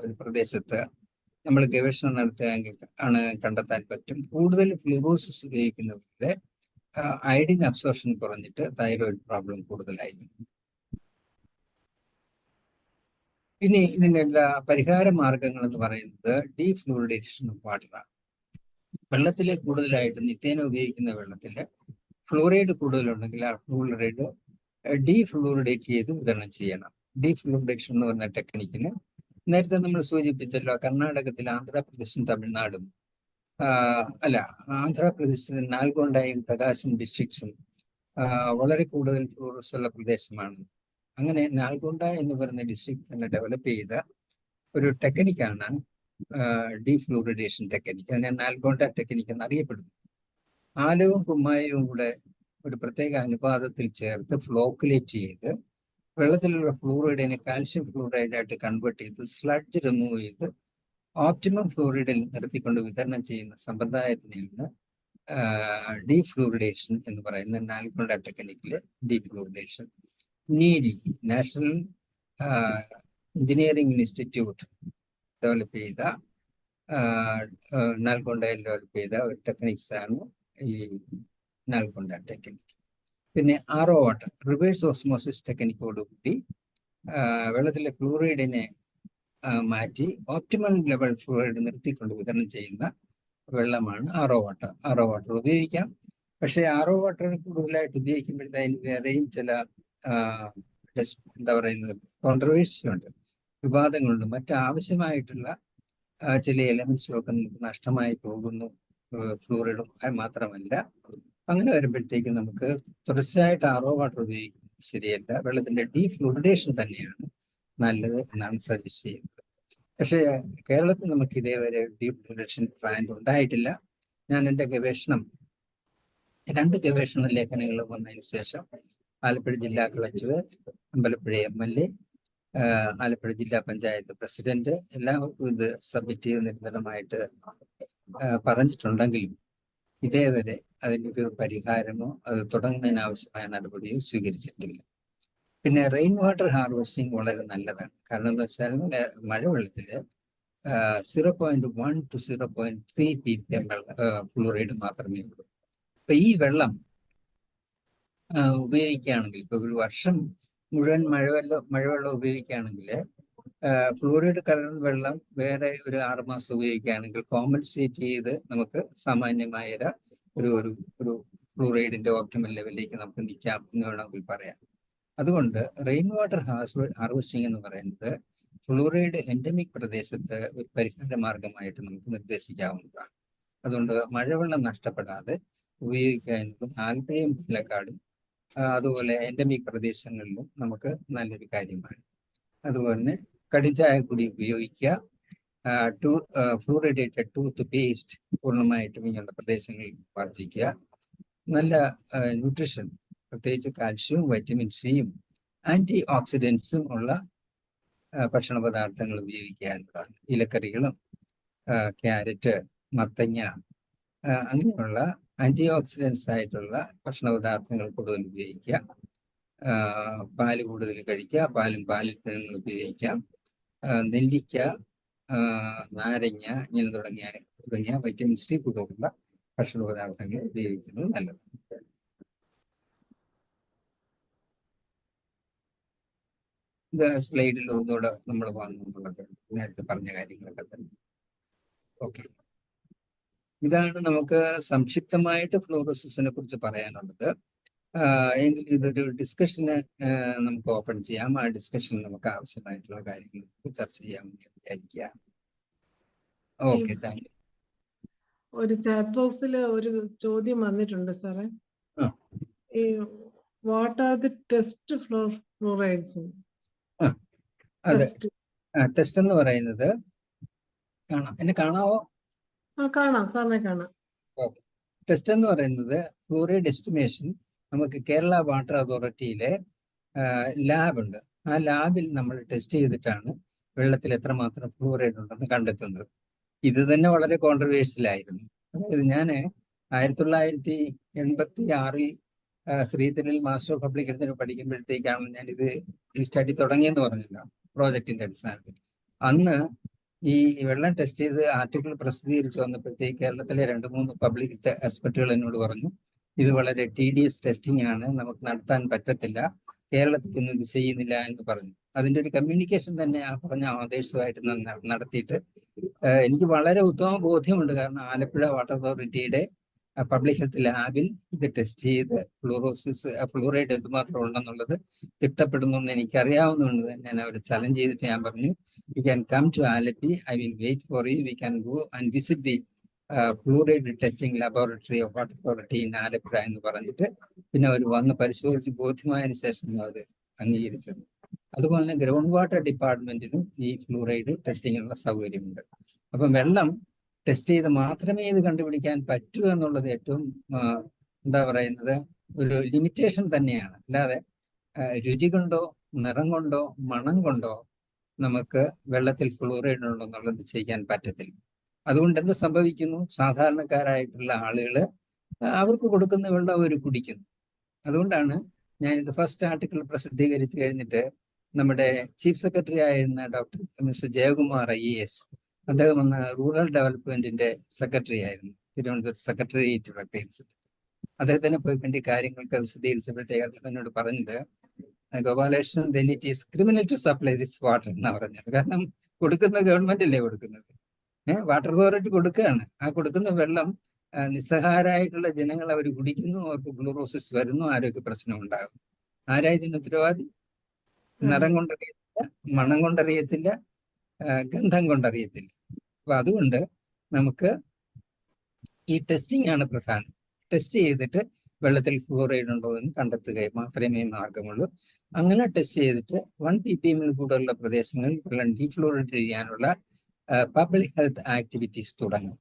[SPEAKER 2] ഒരു പ്രദേശത്ത് നമ്മൾ ഗവേഷണം നടത്തുകയെങ്കിൽ ആണ് കണ്ടെത്താൻ പറ്റും. കൂടുതൽ ഫ്ലൂറോസിസ് ഉപയോഗിക്കുന്നവരുടെ അയഡിൻ അബ്സോർപ്ഷൻ കുറഞ്ഞിട്ട് തൈറോയിഡ് പ്രോബ്ലം കൂടുതലായിരുന്നു. ഇനി ഇതിൻ്റെ എല്ലാ പരിഹാര മാർഗങ്ങൾ എന്ന് പറയുന്നത് ഡീഫ്ലൂറിഡേഷൻ ഓഫ് വാട്ടറാണ്. വെള്ളത്തിലെ കൂടുതലായിട്ട് നിത്യേന ഉപയോഗിക്കുന്ന വെള്ളത്തിൽ ഫ്ലൂറൈഡ് കൂടുതലുണ്ടെങ്കിൽ ആ ഫ്ലൂറൈഡ് ഡീഫ്ലൂറിഡേറ്റ് ചെയ്ത് വിതരണം ചെയ്യണം. ഡീഫ്ലൂറിഡേഷൻ എന്ന് പറഞ്ഞ ടെക്നിക്കിന് നേരത്തെ നമ്മൾ സൂചിപ്പിച്ചല്ലോ, കർണാടകത്തിൽ ആന്ധ്രാപ്രദേശും തമിഴ്നാടും ആന്ധ്രാപ്രദേശിലെ നാൽഗൊണ്ടയും പ്രകാശം ഡിസ്ട്രിക്ട്സും വളരെ കൂടുതൽ ഫ്ലൂറസ് ഉള്ള പ്രദേശമാണ്. അങ്ങനെ നാൽഗൊണ്ട എന്ന് പറയുന്ന ഡിസ്ട്രിക്ട് തന്നെ ഡെവലപ്പ് ചെയ്ത ഒരു ടെക്നിക്കാണ് ഡീഫ്ലൂറിഡേഷൻ ടെക്നിക്ക്. അതിനെ നാൽഗൊണ്ട ടെക്നിക്ക് എന്നറിയപ്പെടുന്നു. ആലവും കുമ്മായവും കൂടെ ഒരു പ്രത്യേക അനുപാതത്തിൽ ചേർത്ത് ഫ്ലോക്കുലേറ്റ് ചെയ്ത് വെള്ളത്തിലുള്ള ഫ്ലൂറൈഡിനെ കാൽഷ്യം ഫ്ലൂറൈഡായിട്ട് കൺവേർട്ട് ചെയ്ത് സ്ലഡ്ജ് റിമൂവ് ചെയ്ത് ഓപ്റ്റിമം ഫ്ലൂറൈഡിൽ നിർത്തിക്കൊണ്ട് വിതരണം ചെയ്യുന്ന സമ്പ്രദായത്തിനെയാണ് ഡീഫ്ലൂറിഡേഷൻ എന്ന് പറയുന്ന നാൽഗൊണ്ട ടെക്നിക്കില് defluoridation. NEERI national engineering institute develop ചെയ്ത നാൽഗൊണ്ടയിൽ ഡെവലപ്പ് ചെയ്ത ഒരു ടെക്നിക്സ് ആണ് ഈ നാൽഗൊണ്ട ടെക്നിക്ക്. പിന്നെ ആറോ വാട്ടർ റിവേഴ്സ് ഓസ്മോസിസ് ടെക്നിക്കോടുകൂടി വെള്ളത്തിലെ ഫ്ലൂറൈഡിനെ മാറ്റി ഓപ്റ്റിമൽ ലെവൽ ഫ്ലൂറൈഡ് നിർത്തിക്കൊണ്ട് വിതരണം ചെയ്യുന്ന വെള്ളമാണ് ആറോ വാട്ടർ. ആറോ വാട്ടർ ഉപയോഗിക്കാം. പക്ഷേ ആറോ വാട്ടർ കൂടുതലായിട്ട് ഉപയോഗിക്കുമ്പോഴത്തേന് വേറെയും ചില എന്താ പറയുന്നത് കോൺട്രവേഴ്സി ഉണ്ട്, വിവാദങ്ങളുണ്ട്. മറ്റാവശ്യമായിട്ടുള്ള ചില എലമെന്റ്സും ഒക്കെ നമുക്ക് നഷ്ടമായി പോകുന്നു. ഫ്ലൂറൈഡും മാത്രമല്ല, അങ്ങനെ വരുമ്പോഴത്തേക്കും നമുക്ക് തുടർച്ചയായിട്ട് ആറോ വാട്ടർ ഉപയോഗിക്കുന്നത് ശരിയല്ല. വെള്ളത്തിന്റെ ഡീഫ്ലൂറിഡേഷൻ തന്നെയാണ് നല്ലത് എന്നാണ് സജസ്റ്റ് ചെയ്യുന്നത്. പക്ഷേ കേരളത്തിൽ നമുക്ക് ഇതേവരെ ഡീഫ്ലൂറിഡേഷൻ പ്ലാന്റ് ഉണ്ടായിട്ടില്ല. ഞാൻ എൻ്റെ ഗവേഷണം 2 ഗവേഷണ ലേഖനങ്ങൾ വന്നതിന് ശേഷം ആലപ്പുഴ ജില്ലാ കളക്ടർ, അമ്പലപ്പുഴ MLA, ആലപ്പുഴ ജില്ലാ പഞ്ചായത്ത് പ്രസിഡന്റ് എല്ലാവർക്കും ഇത് സബ്മിറ്റ് ചെയ്ത് നിരന്തരമായിട്ട് പറഞ്ഞിട്ടുണ്ടെങ്കിലും ഇതേവരെ അതിനൊരു പരിഹാരമോ അത് തുടങ്ങുന്നതിന് ആവശ്യമായ നടപടിയോ സ്വീകരിച്ചിട്ടില്ല. പിന്നെ റെയിൻ വാട്ടർ ഹാർവെസ്റ്റിംഗ് വളരെ നല്ലതാണ്. കാരണം എന്താ വെച്ചാൽ മഴവെള്ളത്തില് 0.1 to 0.3 ppm ഫ്ലൂറൈഡ് മാത്രമേ ഉള്ളൂ. അപ്പൊ ഈ വെള്ളം ഉപയോഗിക്കുകയാണെങ്കിൽ, ഇപ്പൊ ഒരു വർഷം മുഴുവൻ മഴവെള്ളം ഉപയോഗിക്കുകയാണെങ്കിൽ ഫ്ലൂറൈഡ് കലർന്ന വെള്ളം വേറെ ഒരു 6 മാസം ഉപയോഗിക്കുകയാണെങ്കിൽ കോമ്പൻസേറ്റ് ചെയ്ത് നമുക്ക് സാമാന്യമായ ഒരു ഒരു ഒരു ഫ്ലൂറൈഡിന്റെ ഓപ്റ്റിമൽ ലെവലിലേക്ക് നമുക്ക് നിൽക്കാം എന്ന് വേണമെങ്കിൽ പറയാം. അതുകൊണ്ട് റെയിൻ വാട്ടർ ഹാർവെസ്റ്റിംഗ് എന്ന് പറയുന്നത് ഫ്ലൂറൈഡ് എൻഡമിക് പ്രദേശത്ത് ഒരു പരിഹാര മാർഗമായിട്ട് നമുക്ക് നിർദ്ദേശിക്കാവുന്നതാണ്. അതുകൊണ്ട് മഴവെള്ളം നഷ്ടപ്പെടാതെ ഉപയോഗിക്കുക എന്നത് ആലപ്പുഴയും പാലക്കാടും അതുപോലെ എൻഡമിക് പ്രദേശങ്ങളിലും നമുക്ക് നല്ലൊരു കാര്യമാണ്. അതുപോലെ തന്നെ കടിഞ്ചായ കൂടി ഉപയോഗിക്കുക. ഫ്ലൂറിഡേറ്റഡ് ടൂത്ത് പേസ്റ്റ് പൂർണ്ണമായിട്ടും ഇങ്ങനെയുള്ള പ്രദേശങ്ങളിൽ വർജിക്കുക. നല്ല ന്യൂട്രീഷൻ, പ്രത്യേകിച്ച് കാൽഷ്യവും വൈറ്റമിൻ സിയും ആന്റി ഓക്സിഡൻസും ഉള്ള ഭക്ഷണ പദാർത്ഥങ്ങൾ ഉപയോഗിക്കുക എന്നതാണ്. ഇലക്കറികളും ക്യാരറ്റ്, മത്തങ്ങ അങ്ങനെയുള്ള ആന്റി ഓക്സിഡൻസ് ആയിട്ടുള്ള ഭക്ഷണ പദാർത്ഥങ്ങൾ കൂടുതൽ ഉപയോഗിക്കുക. പാല് കൂടുതൽ കഴിക്കുക, പാലിൽ കിഴങ്ങുകൾ ഉപയോഗിക്കാം. നെല്ലിക്ക, നാരങ്ങ ഇങ്ങനെ തുടങ്ങിയ വൈറ്റമിൻ സി കൂടുതലുള്ള ഭക്ഷണ പദാർത്ഥങ്ങൾ ഉപയോഗിക്കുന്നത് നല്ലതാണ്. ഇത് സ്ലൈഡിൽ ഒന്നുകൂടെ നമ്മൾ വന്നുള്ളത് നേരത്തെ പറഞ്ഞ കാര്യങ്ങളൊക്കെ തന്നെ. ഓക്കെ, ഇതാണ് നമുക്ക് സംക്ഷിപ്തമായിട്ട് ഫ്ലൂറോസിസിനെ കുറിച്ച് പറയാനുള്ളത്. എങ്കിൽ ഇതൊരു ഡിസ്കഷന് നമുക്ക് ഓപ്പൺ ചെയ്യാം. ആ ഡിസ്കഷനിൽ നമുക്ക് ആവശ്യമായിട്ടുള്ള കാര്യങ്ങൾ ചർച്ച ചെയ്യാമെന്ന് വിചാരിക്കുക. Okay, thank you.
[SPEAKER 1] ഒരു ചാറ്റ് ബോക്സിൽ ഒരു ചോദ്യം വന്നിട്ടുണ്ട് സാറേ. ഈ what are the test fluorides?
[SPEAKER 2] അതെ, ടെസ്റ്റ് എന്ന് പറയുന്നത് എന്നെ കാണാവോ?
[SPEAKER 1] കാണാം, സാറിനെ കാണാം.
[SPEAKER 2] ഓക്കെ, ടെസ്റ്റ് എന്ന് പറയുന്നത് ഫ്ലൂറൈഡ് എസ്റ്റിമേഷൻ നമുക്ക് കേരള വാട്ടർ അതോറിറ്റിയിലെ ലാബ് ഉണ്ട്. ആ ലാബിൽ നമ്മൾ ടെസ്റ്റ് ചെയ്തിട്ടാണ് വെള്ളത്തിൽ എത്രമാത്രം ഫ്ലൂറൈഡ് ഉണ്ടെന്ന് കണ്ടെത്തുന്നത്. ഇത് തന്നെ വളരെ കോൺട്രവേഴ്സ്യലായിരുന്നു. അതായത് ഞാൻ 1986 ശ്രീധരിൽ മാസ്റ്റർ ഓഫ് പബ്ലിക് ഹെൽത്തിന് പഠിക്കുമ്പോഴത്തേക്കാണ് ഞാനിത് ഈ സ്റ്റഡി തുടങ്ങിയെന്ന് പറഞ്ഞല്ലോ, പ്രോജക്റ്റിന്റെ അടിസ്ഥാനത്തിൽ. അന്ന് ഈ വെള്ളം ടെസ്റ്റ് ചെയ്ത് ആർട്ടിക്കിൾ പ്രസിദ്ധീകരിച്ച് വന്നപ്പോഴത്തേക്ക് കേരളത്തിലെ 2-3 പബ്ലിക് എക്സ്പെർട്ടുകൾ എന്നോട് പറഞ്ഞു, ഇത് വളരെ TDS ടെസ്റ്റിംഗ് ആണ്, നമുക്ക് നടത്താൻ പറ്റത്തില്ല, കേരളത്തിൽ ഒന്നും ഇത് ചെയ്യുന്നില്ല എന്ന് പറഞ്ഞു. അതിന്റെ ഒരു കമ്മ്യൂണിക്കേഷൻ തന്നെ ആ പറഞ്ഞ ഓതേഴ്സുമായിട്ട് നടത്തിയിട്ട് എനിക്ക് വളരെ ഉത്തമ ബോധ്യമുണ്ട്. കാരണം ആലപ്പുഴ വാട്ടർ അതോറിറ്റിയുടെ പബ്ലിക് ഹെൽത്ത് ലാബിൽ ഇത് ടെസ്റ്റ് ചെയ്ത് ഫ്ലൂറൈഡ് എന്തുമാത്രം ഉണ്ടെന്നുള്ളത് തിട്ടപ്പെടുന്നു എനിക്കറിയാവുന്നതുകൊണ്ട് ഞാൻ അവരെ ചലഞ്ച് ചെയ്തിട്ട് ഞാൻ പറഞ്ഞു, you can come to Alleppey, I will wait for you, we can go and visit the fluoride testing laboratory of water authority in Alappuzha എന്ന് പറഞ്ഞിട്ട് പിന്നെ അവർ വന്ന് പരിശോധിച്ച് ബോധ്യമായതിനു ശേഷം അത് അംഗീകരിച്ചത്. അതുപോലെ തന്നെ ഗ്രൗണ്ട് വാട്ടർ ഡിപ്പാർട്ട്മെന്റിലും ഈ ഫ്ലൂറൈഡ് ടെസ്റ്റിങ്ങിനുള്ള സൗകര്യമുണ്ട്. അപ്പം വെള്ളം ടെസ്റ്റ് ചെയ്ത് മാത്രമേ ഇത് കണ്ടുപിടിക്കാൻ പറ്റൂ എന്നുള്ളത് ഏറ്റവും എന്താ പറയുന്നത് ഒരു ലിമിറ്റേഷൻ തന്നെയാണ്. അല്ലാതെ രുചി കൊണ്ടോ നിറം കൊണ്ടോ മണം കൊണ്ടോ നമുക്ക് വെള്ളത്തിൽ ഫ്ലൂറൈഡ് ഉണ്ടോ എന്നുള്ളത് ചെയ്യാൻ പറ്റത്തില്ല. അതുകൊണ്ട് എന്ത് സംഭവിക്കുന്നു, സാധാരണക്കാരായിട്ടുള്ള ആളുകൾ അവർക്ക് കൊടുക്കുന്ന വെള്ളം അവർ കുടിക്കുന്നു. അതുകൊണ്ടാണ് ഞാനിത് ഫസ്റ്റ് ആർട്ടിക്കിൾ പ്രസിദ്ധീകരിച്ചു കഴിഞ്ഞിട്ട് നമ്മുടെ ചീഫ് സെക്രട്ടറി ആയിരുന്ന ഡോക്ടർ മിസ്റ്റർ ജയകുമാർ IAS, അദ്ദേഹം വന്ന് റൂറൽ ഡെവലപ്മെന്റിന്റെ സെക്രട്ടറി ആയിരുന്നു, തിരുവനന്തപുരം സെക്രട്ടേറിയറ്റ് വക്കീൽസ്. അദ്ദേഹത്തിനെ പോയി കണ്ടി കാര്യങ്ങൾക്ക് വിശദീകരിച്ചപ്പോഴത്തേക്ക് അദ്ദേഹം എന്നോട് പറഞ്ഞത്, Gopalakrishnan, then it is criminal to supply this water എന്നാ പറഞ്ഞത്. കാരണം കൊടുക്കുന്ന ഗവൺമെന്റ് അല്ലേ കൊടുക്കുന്നത്, വാട്ടർ അതോറിറ്റി കൊടുക്കുകയാണ്. ആ കൊടുക്കുന്ന വെള്ളം നിസ്സഹായരായിട്ടുള്ള ജനങ്ങൾ അവർ കുടിക്കുന്നു, അവർക്ക് ഫ്ലൂറോസിസ് വരുന്നു, ആരോഗ്യ പ്രശ്നം ഉണ്ടാകും. ആരാ ഇതിന് ഉത്തരവാദി? നിറം കൊണ്ടറിയത്തില്ല, മണം കൊണ്ടറിയത്തില്ല, ഗന്ധം കൊണ്ടറിയത്തില്ല. അപ്പൊ അതുകൊണ്ട് നമുക്ക് ഈ ടെസ്റ്റിംഗ് ആണ് പ്രധാനം. ടെസ്റ്റ് ചെയ്തിട്ട് വെള്ളത്തിൽ ഫ്ലൂറൈഡ് ഉണ്ടോ എന്ന് കണ്ടെത്തുക മാത്രമേ മാർഗമുള്ളൂ. അങ്ങനെ ടെസ്റ്റ് ചെയ്തിട്ട് 1 ppm കൂടുതലുള്ള പ്രദേശങ്ങളിൽ വെള്ളം ഡീഫ്ലൂറൈഡ് ചെയ്യാനുള്ള പബ്ലിക് ഹെൽത്ത് ആക്ടിവിറ്റീസ് തുടങ്ങും.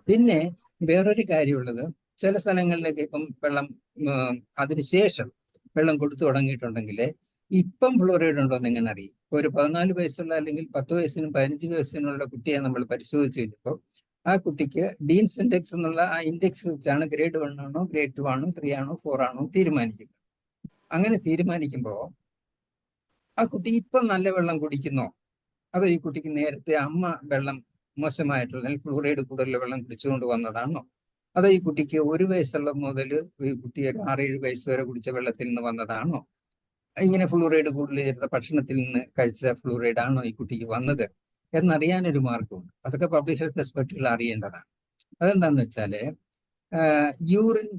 [SPEAKER 2] പിന്നെ വേറൊരു കാര്യമുള്ളത്, ചില സ്ഥലങ്ങളിലേക്ക് ഇപ്പം വെള്ളം അതിനുശേഷം വെള്ളം കൊടുത്തു തുടങ്ങിയിട്ടുണ്ടെങ്കിൽ ഇപ്പം ഫ്ലൂറൈഡ് ഉണ്ടോ എന്ന് എങ്ങനെ അറിയും? ഒരു 14 വയസ്സുള്ള അല്ലെങ്കിൽ 10 വയസ്സിനും 15 വയസ്സിനുള്ള കുട്ടിയെ നമ്മൾ പരിശോധിച്ച് കഴിഞ്ഞപ്പോൾ ആ കുട്ടിക്ക് ഡീൻസ് ഇൻഡെക്സ് എന്നുള്ള ആ ഇൻഡെക്സ് വെച്ചാണ് ഗ്രേഡ് 1 ആണോ ഗ്രേഡ് 2 ആണോ 3 ആണോ 4 ആണോ തീരുമാനിക്കുന്നത്. അങ്ങനെ തീരുമാനിക്കുമ്പോൾ ആ കുട്ടി ഇപ്പം നല്ല വെള്ളം കുടിക്കുന്നോ, അതോ ഈ കുട്ടിക്ക് നേരത്തെ അമ്മ വെള്ളം മോശമായിട്ടുള്ള അല്ലെങ്കിൽ ഫ്ലൂറൈഡ് കൂടുതൽ വെള്ളം കുടിച്ചുകൊണ്ട് വന്നതാണോ, അതോ ഈ കുട്ടിക്ക് 1 വയസ്സുള്ള മുതൽ ഈ കുട്ടിയുടെ 6-7 വയസ്സ് വരെ കുടിച്ച വെള്ളത്തിൽ നിന്ന് വന്നതാണോ, ഇങ്ങനെ ഫ്ലൂറൈഡ് കൂടുതൽ ചേർത്ത ഭക്ഷണത്തിൽ നിന്ന് കഴിച്ച ഫ്ലൂറൈഡ് ആണോ ഈ കുട്ടിക്ക് വന്നത് എന്നറിയാനൊരു മാർഗമുണ്ട്. അതൊക്കെ പബ്ലിക് ഹെൽത്ത് എക്സ്പെർട്ടുകൾ അറിയേണ്ടതാണ്. അതെന്താന്ന് വെച്ചാല് യൂറിൻ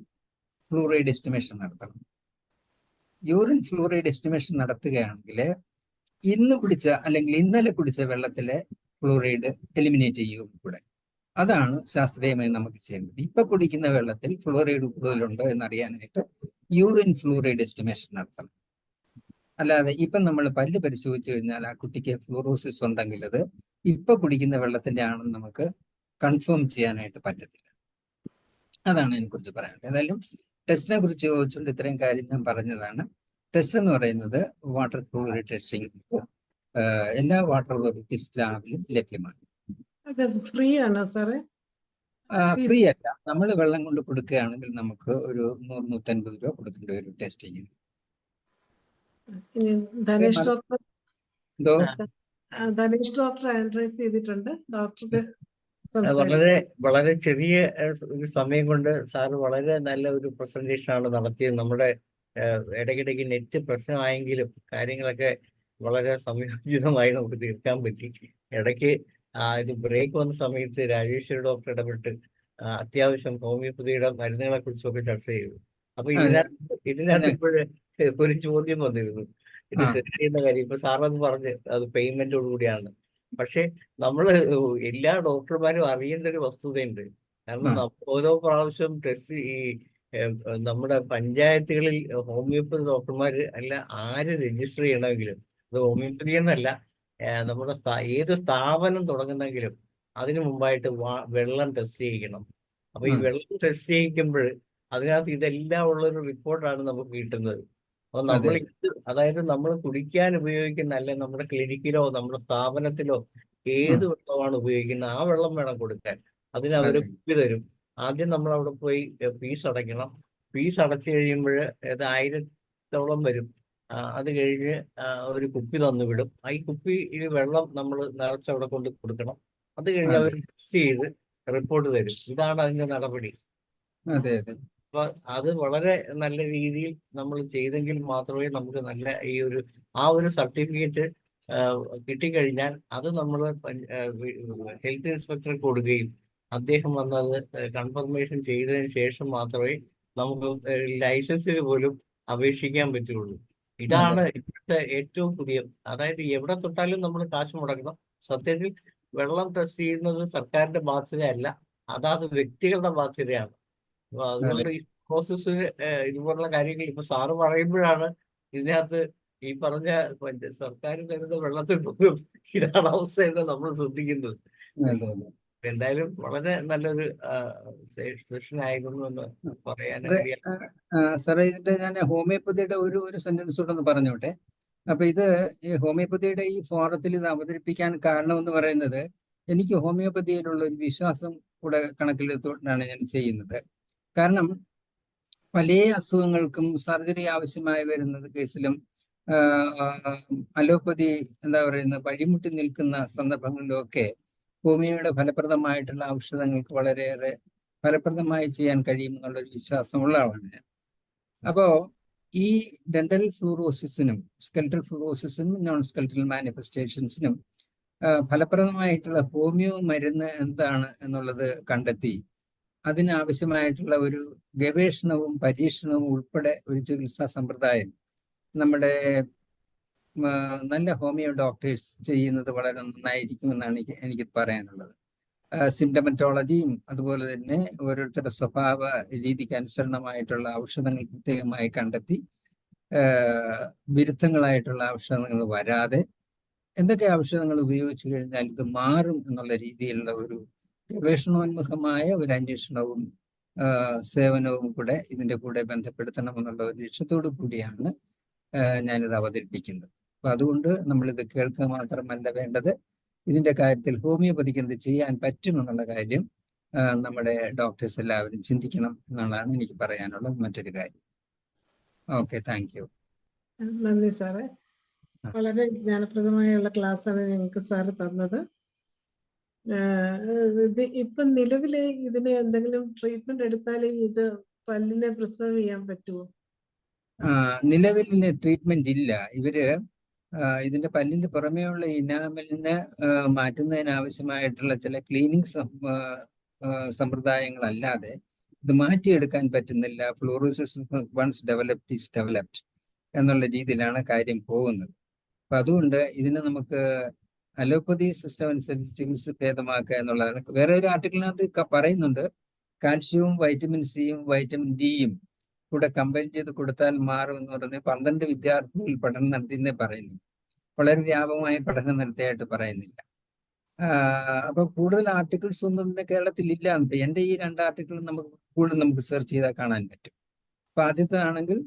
[SPEAKER 2] ഫ്ലൂറൈഡ് എസ്റ്റിമേഷൻ നടത്തണം. യൂറിൻ ഫ്ലൂറൈഡ് എസ്റ്റിമേഷൻ നടത്തുകയാണെങ്കിൽ ഇന്ന് കുടിച്ച അല്ലെങ്കിൽ ഇന്നലെ കുടിച്ച വെള്ളത്തിലെ ഫ്ലൂറൈഡ് എലിമിനേറ്റ് ചെയ്യും കൂടെ. അതാണ് ശാസ്ത്രീയമായി നമുക്ക് ചെയ്യേണ്ടത്. ഇപ്പൊ കുടിക്കുന്ന വെള്ളത്തിൽ ഫ്ലൂറൈഡ് കൂടുതലുണ്ടോ എന്നറിയാനായിട്ട് യൂറിൻ ഫ്ലൂറൈഡ് എസ്റ്റിമേഷൻ നടത്തണം. അല്ലാതെ ഇപ്പം നമ്മൾ പല്ല് പരിശോധിച്ചു കഴിഞ്ഞാൽ ആ കുട്ടിക്ക് ഫ്ലൂറോസിസ് ഉണ്ടെങ്കിൽ അത് ഇപ്പൊ കുടിക്കുന്ന വെള്ളത്തിന്റെ ആണെന്ന് നമുക്ക് കൺഫേം ചെയ്യാനായിട്ട് പറ്റത്തില്ല. അതാണ് അതിനെക്കുറിച്ച് പറയാനുള്ളത്. ഏതായാലും ടെസ്റ്റിനെ കുറിച്ച് ചോദിച്ചുകൊണ്ട് ഇത്രയും കാര്യം ഞാൻ പറഞ്ഞതാണ്. ടെസ്റ്റ് എന്ന് പറയുന്നത് വാട്ടർ ഫ്ലൂറൈഡ് ടെസ്റ്റിംഗ് എല്ലാ വാട്ടർ അതോറിറ്റീസ് ലാബിലും ലഭ്യമാണ്.
[SPEAKER 1] അത് ഫ്രീ ആണോ സാറേ?
[SPEAKER 2] ഫ്രീ അല്ല, നമ്മൾ വെള്ളം കൊണ്ട് കൊടുക്കുകയാണെങ്കിൽ നമുക്ക് ഒരു 100-150 രൂപ കൊടുക്കേണ്ടി വരും ടെസ്റ്റിങ്ങിന്.
[SPEAKER 1] ഇനി ധനേഷ് ഡോക്ടർ
[SPEAKER 2] എന്തോ
[SPEAKER 1] ധനേഷ് ഡോക്ടർ ആൻഡ്രൈസ് ചെയ്തിട്ടുണ്ട്. ഡോക്ടർക്ക്
[SPEAKER 3] വളരെ വളരെ ചെറിയ ഒരു സമയം കൊണ്ട് സാറ് വളരെ നല്ല ഒരു പ്രസന്റേഷൻ ആണ് നടത്തിയത്. നമ്മുടെ ഇടയ്ക്കിടയ്ക്ക് നെറ്റ് പ്രശ്നമായെങ്കിലും കാര്യങ്ങളൊക്കെ വളരെ സംയോജിതമായി നമുക്ക് തീർക്കാൻ പറ്റി. ഇടയ്ക്ക് ഇത് ബ്രേക്ക് വന്ന സമയത്ത് രാജേശ്വരി ഡോക്ടർ ഇടപെട്ട് അത്യാവശ്യം ഹോമിയോപ്പതിയുടെ മരുന്നുകളെ കുറിച്ചൊക്കെ ചർച്ച ചെയ്തു. അപ്പൊ ഇതിനകത്ത് ഇപ്പോഴ് ഒരു ചോദ്യം വന്നിരുന്നു, ഇത് ടെസ്റ്റ് ചെയ്യുന്ന കാര്യം. ഇപ്പൊ സാറത് പറഞ്ഞ് അത് പേയ്മെന്റോട് കൂടിയാണ്. പക്ഷെ നമ്മള് എല്ലാ ഡോക്ടർമാരും അറിയേണ്ട ഒരു വസ്തുതയുണ്ട്. കാരണം ഓരോ പ്രാവശ്യം ടെസ്റ്റ് നമ്മുടെ പഞ്ചായത്തുകളിൽ ഹോമിയോപ്പതി ഡോക്ടർമാര് അല്ല ആര് രജിസ്റ്റർ ചെയ്യണമെങ്കിലും, അത് ഹോമിയോപ്പതി എന്നല്ല, നമ്മുടെ ഏത് സ്ഥാപനം തുടങ്ങുന്നെങ്കിലും അതിനു മുമ്പായിട്ട് വെള്ളം ടെസ്റ്റ് ചെയ്യിക്കണം. അപ്പൊ ഈ വെള്ളം ടെസ്റ്റ് ചെയ്യിക്കുമ്പോൾ അതിനകത്ത് ഇതെല്ലാം ഉള്ളൊരു റിപ്പോർട്ടാണ് നമുക്ക് കിട്ടുന്നത്. അപ്പൊ നമ്മൾ അതായത് നമ്മൾ കുടിക്കാൻ ഉപയോഗിക്കുന്ന, അല്ലെ നമ്മുടെ ക്ലിനിക്കിലോ നമ്മുടെ സ്ഥാപനത്തിലോ ഏത് വെള്ളമാണ് ഉപയോഗിക്കുന്നത് ആ വെള്ളം വേണം കൊടുക്കാൻ. അതിന് അവര് കുപ്പി തരും. ആദ്യം നമ്മൾ അവിടെ പോയി ഫീസ് അടയ്ക്കണം. ഫീസ് അടച്ചു കഴിയുമ്പോൾ അത് 1000-ഓളം വരും. അത് കഴിഞ്ഞ് ഒരു കുപ്പി തന്നു വിടും. ഈ കുപ്പി വെള്ളം നമ്മൾ നിറച്ചവിടെ കൊണ്ട് കൊടുക്കണം. അത് കഴിഞ്ഞ് അവർ ടെസ്റ്റ് ചെയ്ത് റിപ്പോർട്ട് തരും. ഇതാണ് അതിന്റെ നടപടി. അപ്പൊ അത് വളരെ നല്ല രീതിയിൽ നമ്മൾ ചെയ്തെങ്കിൽ മാത്രമേ നമുക്ക് നല്ല ആ ഒരു സർട്ടിഫിക്കറ്റ് കിട്ടിക്കഴിഞ്ഞാൽ അത് നമ്മൾ ഹെൽത്ത് ഇൻസ്പെക്ടർക്ക് കൊടുക്കുകയും അദ്ദേഹം വന്നത് കൺഫർമേഷൻ ചെയ്തതിന് ശേഷം മാത്രമേ നമുക്ക് ലൈസൻസിന് പോലും അപേക്ഷിക്കാൻ പറ്റുള്ളൂ. ഇതാണ് ഇപ്പോഴത്തെ ഏറ്റവും പുതിയ. അതായത് എവിടെ തൊട്ടാലും നമ്മൾ കാശ് മുടക്കണം. സത്യത്തിൽ വെള്ളം ടെസ്റ്റ് ചെയ്യുന്നത് സർക്കാരിന്റെ ബാധ്യതയല്ല, അതാത് വ്യക്തികളുടെ ബാധ്യതയാണ്. അപ്പൊ അതുകൊണ്ട് ഈ പ്രോസസ് ഇതുപോലുള്ള കാര്യങ്ങൾ ഇപ്പൊ സാറ് പറയുമ്പോഴാണ് ഇതിനകത്ത് ഈ പറഞ്ഞ സർക്കാർ തരുന്ന വെള്ളത്തിൽ പോലും ഇതാണ് അവസ്ഥ എന്ന് നമ്മൾ ശ്രദ്ധിക്കുന്നത്. എന്തായാലും വളരെ നല്ലൊരു സെഷൻ ആയിരുന്നു എന്ന് പറയാൻ.
[SPEAKER 2] സാറേ, ഇതിന്റെ ഞാൻ ഹോമിയോപ്പതിയുടെ ഒരു സെന്റൻസ് കൂടെ ഒന്ന് പറഞ്ഞോട്ടെ. അപ്പൊ ഇത് ഈ ഹോമിയോപ്പതിയുടെ ഈ ഫോറത്തിൽ ഇത് അവതരിപ്പിക്കാൻ കാരണമെന്ന് പറയുന്നത്, എനിക്ക് ഹോമിയോപ്പതിയിലുള്ള ഒരു വിശ്വാസം കൂടെ കണക്കിലെടുത്തുകൊണ്ടാണ് ഞാൻ ചെയ്യുന്നത്. കാരണം പല അസുഖങ്ങൾക്കും സർജറി ആവശ്യമായി വരുന്നത് കേസിലും അലോപ്പതി വഴിമുട്ടി നിൽക്കുന്ന സന്ദർഭങ്ങളിലൊക്കെ ഹോമിയോയുടെ ഫലപ്രദമായിട്ടുള്ള ഔഷധങ്ങൾക്ക് വളരെയേറെ ഫലപ്രദമായി ചെയ്യാൻ കഴിയുമെന്നുള്ളൊരു വിശ്വാസമുള്ള ആളാണ് ഞാൻ. അപ്പോ ഈ ഡെന്റൽ ഫ്ലൂറോസിസിനും സ്കെൽറ്റൽ ഫ്ലൂറോസിസിനും നോൺ സ്കെൽറ്റൽ മാനിഫെസ്റ്റേഷൻസിനും ഫലപ്രദമായിട്ടുള്ള ഹോമിയോ മരുന്ന് എന്താണ് എന്നുള്ളത് കണ്ടെത്തി അതിനാവശ്യമായിട്ടുള്ള ഒരു ഗവേഷണവും പരീക്ഷണവും ഉൾപ്പെടെ ഒരു ചികിത്സാ സമ്പ്രദായം നമ്മുടെ നല്ല ഹോമിയോ ഡോക്ടേഴ്സ് ചെയ്യുന്നത് വളരെ നന്നായിരിക്കുമെന്നാണ് എനിക്ക് പറയാനുള്ളത്. സിംറ്റമറ്റോളജിയും അതുപോലെ തന്നെ ഓരോരുത്തരുടെ സ്വഭാവ രീതിക്ക് അനുസരണമായിട്ടുള്ള ഔഷധങ്ങൾ പ്രത്യേകമായി കണ്ടെത്തി വിരുദ്ധങ്ങളായിട്ടുള്ള ഔഷധങ്ങൾ വരാതെ എന്തൊക്കെ ഔഷധങ്ങൾ ഉപയോഗിച്ചു കഴിഞ്ഞാൽ ഇത് മാറും എന്നുള്ള രീതിയിലുള്ള ഒരു ഗവേഷണോന്മുഖമായ ഒരു അന്വേഷണവും സേവനവും കൂടെ ഇതിൻ്റെ കൂടെ ബന്ധപ്പെടുത്തണമെന്നുള്ള ഒരു ലക്ഷ്യത്തോടു കൂടിയാണ് ഞാനിത് അവതരിപ്പിക്കുന്നത്. അപ്പൊ അതുകൊണ്ട് നമ്മളിത് കേൾക്കുക മാത്രമല്ല വേണ്ടത്, ഇതിന്റെ കാര്യത്തിൽ ഹോമിയോപ്പതിക്ക് എന്ത് ചെയ്യാൻ പറ്റുമെന്നുള്ള കാര്യം നമ്മുടെ ഡോക്ടേഴ്സ് എല്ലാവരും ചിന്തിക്കണം എന്നുള്ളതാണ് എനിക്ക് പറയാനുള്ള മറ്റൊരു കാര്യം. Okay, thank you.
[SPEAKER 1] നന്ദി സാറേ. വളരെ ജ്ഞാനപ്രദമായുള്ള ക്ലാസ്സാണ് ഞങ്ങൾക്ക് സാറ് തന്നത്. ഇത് ഇപ്പൊ നിലവിലെ ഇതിന് എന്തെങ്കിലും ട്രീറ്റ്മെന്റ് എടുത്താൽ ഇത് പല്ലിനെ പ്രിസർവ് ചെയ്യാൻ പറ്റുമോ?
[SPEAKER 2] നിലവിൽ ട്രീറ്റ്മെന്റ് ഇല്ല. ഇവര് ഇതിന്റെ പല്ലിന്റെ പുറമേയുള്ള ഇനാമലിനെ മാറ്റുന്നതിന് ആവശ്യമായിട്ടുള്ള ചില ക്ലീനിങ് സമ്പ്രദായങ്ങളല്ലാതെ ഇത് മാറ്റിയെടുക്കാൻ പറ്റുന്നില്ല. Fluorosis once developed is developed എന്നുള്ള രീതിയിലാണ് കാര്യം പോകുന്നത്. അപ്പൊ അതുകൊണ്ട് ഇതിനെ നമുക്ക് അലോപ്പതി സിസ്റ്റം അനുസരിച്ച് ചികിത്സ ഭേദമാക്കുക എന്നുള്ളതാണ്. വേറെ ഒരു ആർട്ടിക്കിളിനകത്ത് പറയുന്നുണ്ട്, കാൽഷ്യവും വൈറ്റമിൻ സിയും വൈറ്റമിൻ ഡിയും കൂടെ കമ്പൈൻ ചെയ്ത് കൊടുത്താൽ മാറുമെന്ന് പറഞ്ഞ് 12 വിദ്യാർത്ഥികൾ പഠനം നടത്തിയെന്നേ പറയുന്നു. വളരെ വ്യാപകമായ പഠനം നടത്തിയായിട്ട് പറയുന്നില്ല. അപ്പൊ കൂടുതൽ ആർട്ടിക്കിൾസ് ഒന്നും തന്നെ കേരളത്തിൽ ഇല്ല. എന്റെ ഈ 2 ആർട്ടിക്കിൾ നമുക്ക് സെർച്ച് ചെയ്താൽ കാണാൻ പറ്റും. അപ്പൊ ആദ്യത്തേതാണെങ്കിൽ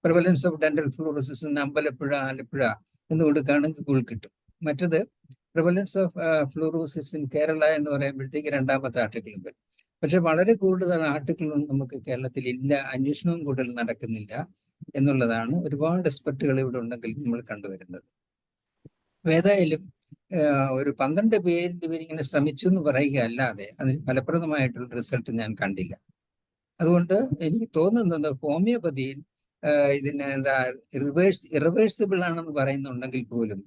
[SPEAKER 2] prevalence of dental fluorosis in Ambalappuzha, Alappuzha എന്ന് കൊടുക്കുകയാണെങ്കിൽ കൂടുതൽ കിട്ടും. മറ്റത് prevalence of fluorosis in Kerala എന്ന് പറയുമ്പോഴത്തേക്ക് 2ാമത്തെ ആർട്ടിക്കിൾ വരും. പക്ഷെ വളരെ കൂടുതൽ ആർട്ടിക്കിളൊന്നും നമുക്ക് കേരളത്തിൽ ഇല്ല, അന്വേഷണവും കൂടുതൽ നടക്കുന്നില്ല എന്നുള്ളതാണ് ഒരുപാട് എക്സ്പെർട്ടുകൾ ഇവിടെ ഉണ്ടെങ്കിൽ നമ്മൾ കണ്ടുവരുന്നത്. ഏതായാലും ഒരു 12 പേര് ഇവരിങ്ങനെ ശ്രമിച്ചു എന്ന് പറയുക അല്ലാതെ അതിന് ഫലപ്രദമായിട്ടുള്ള റിസൾട്ട് ഞാൻ കണ്ടില്ല. അതുകൊണ്ട് എനിക്ക് തോന്നുന്നത് ഹോമിയോപ്പതിയിൽ ഇതിന് എന്താ ഇറിവേഴ്സിബിൾ ആണെന്ന് പറയുന്നുണ്ടെങ്കിൽ പോലും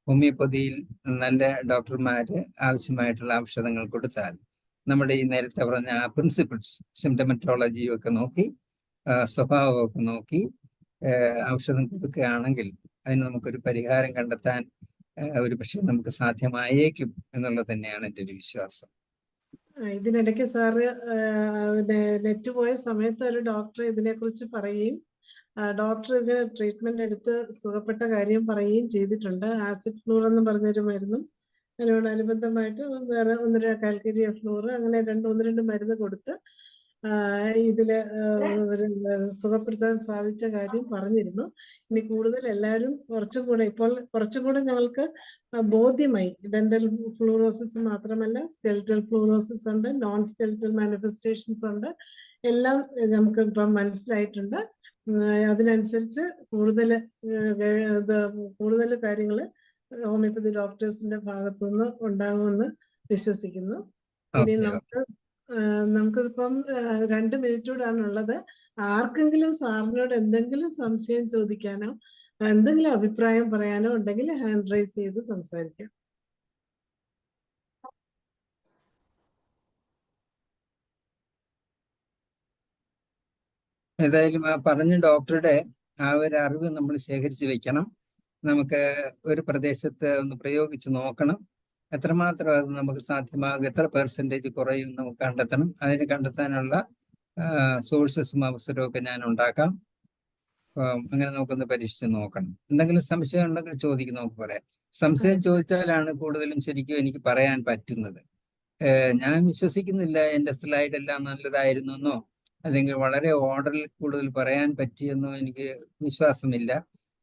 [SPEAKER 2] ഹോമിയോപ്പതിയിൽ നല്ല ഡോക്ടർമാര് ആവശ്യമായിട്ടുള്ള ഔഷധങ്ങൾ കൊടുത്താൽ നമ്മുടെ ഈ നേരത്തെ പറഞ്ഞ പ്രിൻസിപ്പിൾസ്, സിംറ്റമറ്റോളജിയും ഒക്കെ നോക്കി സ്വഭാവമൊക്കെ നോക്കി ഔഷധം കൊടുക്കുകയാണെങ്കിൽ അതിന് നമുക്കൊരു പരിഹാരം കണ്ടെത്താൻ ഒരു പക്ഷേ നമുക്ക് സാധ്യമായേക്കും എന്നുള്ളത് തന്നെയാണ് എൻ്റെ ഒരു വിശ്വാസം.
[SPEAKER 1] ഇതിനിടയ്ക്ക് സാറ് നെറ്റ് പോയ സമയത്ത് ഒരു ഡോക്ടർ ഇതിനെക്കുറിച്ച് പറയുകയും ഡോക്ടർ ഇതിന് ട്രീറ്റ്മെന്റ് എടുത്ത് സുഖപ്പെട്ട കാര്യം പറയുകയും ചെയ്തിട്ടുണ്ട്. ആസിഡ് ഫ്ലൂർ എന്ന് പറഞ്ഞൊരു മരുന്നും അതിനോടനുബന്ധമായിട്ട് വേറെ 1-2 കാൽക്കേരിയ ഫ്ലൂർ, അങ്ങനെ 1-2 മരുന്ന് കൊടുത്ത് ഇതില് സുഖപ്പെടുത്താൻ സാധിച്ച കാര്യം പറഞ്ഞിരുന്നു. ഇനി കൂടുതൽ എല്ലാവരും ഇപ്പോൾ കുറച്ചും കൂടെ ഞങ്ങൾക്ക് ബോധ്യമായി. ഡെന്റൽ ഫ്ലൂറോസിസ് മാത്രമല്ല, സ്കെൽറ്റൽ ഫ്ലൂറോസിസ് ഉണ്ട്, നോൺ സ്കെൽറ്റൽ മാനിഫെസ്റ്റേഷൻസ് ഉണ്ട്, എല്ലാം നമുക്ക് ഇപ്പം മനസ്സിലായിട്ടുണ്ട്. അതിനനുസരിച്ച് കൂടുതൽ കാര്യങ്ങൾ ഹോമിയോപ്പതി ഡോക്ടേഴ്സിന്റെ ഭാഗത്തുനിന്ന് ഉണ്ടാകുമെന്ന് വിശ്വസിക്കുന്നു. ഇനി നമുക്കിപ്പം 2 മിനിറ്റ് കൂടാണുള്ളത്. ആർക്കെങ്കിലും സാറിനോട് എന്തെങ്കിലും സംശയം ചോദിക്കാനോ എന്തെങ്കിലും അഭിപ്രായം പറയാനോ ഉണ്ടെങ്കിൽ ഹാൻഡ് റൈസ് ചെയ്ത് സംസാരിക്കാം.
[SPEAKER 2] ഏതായാലും ആ പറഞ്ഞ ഡോക്ടറുടെ ആ ഒരു അറിവ് നമ്മൾ ശേഖരിച്ച് വെക്കണം. നമുക്ക് ഒരു പ്രദേശത്ത് ഒന്ന് പ്രയോഗിച്ച് നോക്കണം. എത്രമാത്രം അത് നമുക്ക് സാധ്യമാകും, എത്ര പെർസെൻറ്റേജ് കുറയും നമുക്ക് കണ്ടെത്തണം. അതിന് കണ്ടെത്താനുള്ള സോഴ്സസും അവസരമൊക്കെ ഞാൻ ഉണ്ടാക്കാം. അങ്ങനെ നമുക്കൊന്ന് പരീക്ഷിച്ച് നോക്കണം. എന്തെങ്കിലും സംശയം ഉണ്ടെങ്കിൽ ചോദിക്കും, നമുക്ക് പറയാം. സംശയം ചോദിച്ചാലാണ് കൂടുതലും ശരിക്കും എനിക്ക് പറയാൻ പറ്റുന്നത്. ഞാൻ വിശ്വസിക്കുന്നില്ല എൻ്റെ സ്ലൈഡ് എല്ലാം നല്ലതായിരുന്നു എന്നോ അല്ലെങ്കിൽ വളരെ ഓർഡറിൽ കൂടുതൽ പറയാൻ പറ്റിയെന്നോ എനിക്ക് വിശ്വാസമില്ല.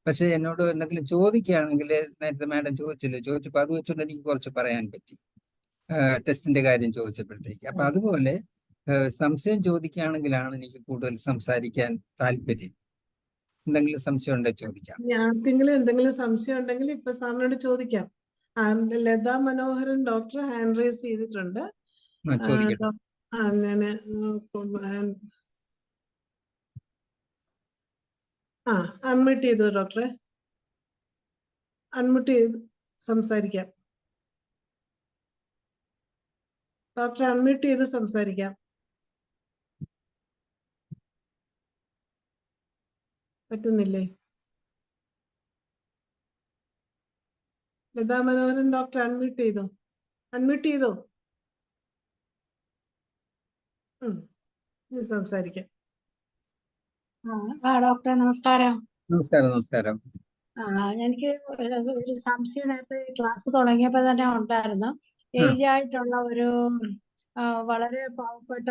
[SPEAKER 2] പക്ഷെ എന്നോട് എന്തെങ്കിലും ചോദിക്കുകയാണെങ്കിൽ, നേരത്തെ മാഡം ചോദിച്ചപ്പോൾ അത് വെച്ചുകൊണ്ട് എനിക്ക് കുറച്ച് പറയാൻ പറ്റി, ടെസ്റ്റിന്റെ കാര്യം ചോദിച്ചപ്പോഴത്തേക്ക്. അപ്പൊ അതുപോലെ സംശയം ചോദിക്കുകയാണെങ്കിലാണ് എനിക്ക് കൂടുതൽ സംസാരിക്കാൻ താല്പര്യം. എന്തെങ്കിലും സംശയം ഉണ്ടെങ്കിൽ ചോദിക്കാം.
[SPEAKER 1] ആർക്കെങ്കിലും എന്തെങ്കിലും സംശയം ഉണ്ടെങ്കിൽ ഇപ്പൊ സാറിനോട് ചോദിക്കാം. ലതാ മനോഹരൻ ഡോക്ടർ ഹാൻഡ് റൈസ് ചെയ്തിട്ടുണ്ട്. അൺമ്യൂട്ട് ചെയ്തു ഡോക്ടറെ, അൺമ്യൂട്ട് ചെയ്ത് സംസാരിക്കാം. ഡോക്ടറെ അൺമ്യൂട്ട് ചെയ്ത് സംസാരിക്കാം. പറ്റുന്നില്ലേ? ലതാ മനോഹരൻ ഡോക്ടർ അൺമ്യൂട്ട് ചെയ്തോ? സംസാരിക്കാം.
[SPEAKER 5] ഡോക്ടറെ നമസ്കാരം.
[SPEAKER 2] നമസ്കാരം.
[SPEAKER 5] എനിക്ക് ഒരു സംശയം നേരത്തെ ക്ലാസ് തുടങ്ങിയപ്പോ തന്നെ ഉണ്ടായിരുന്നു. ഏജ് ആയിട്ടുള്ള ഒരു വളരെ പാവപ്പെട്ട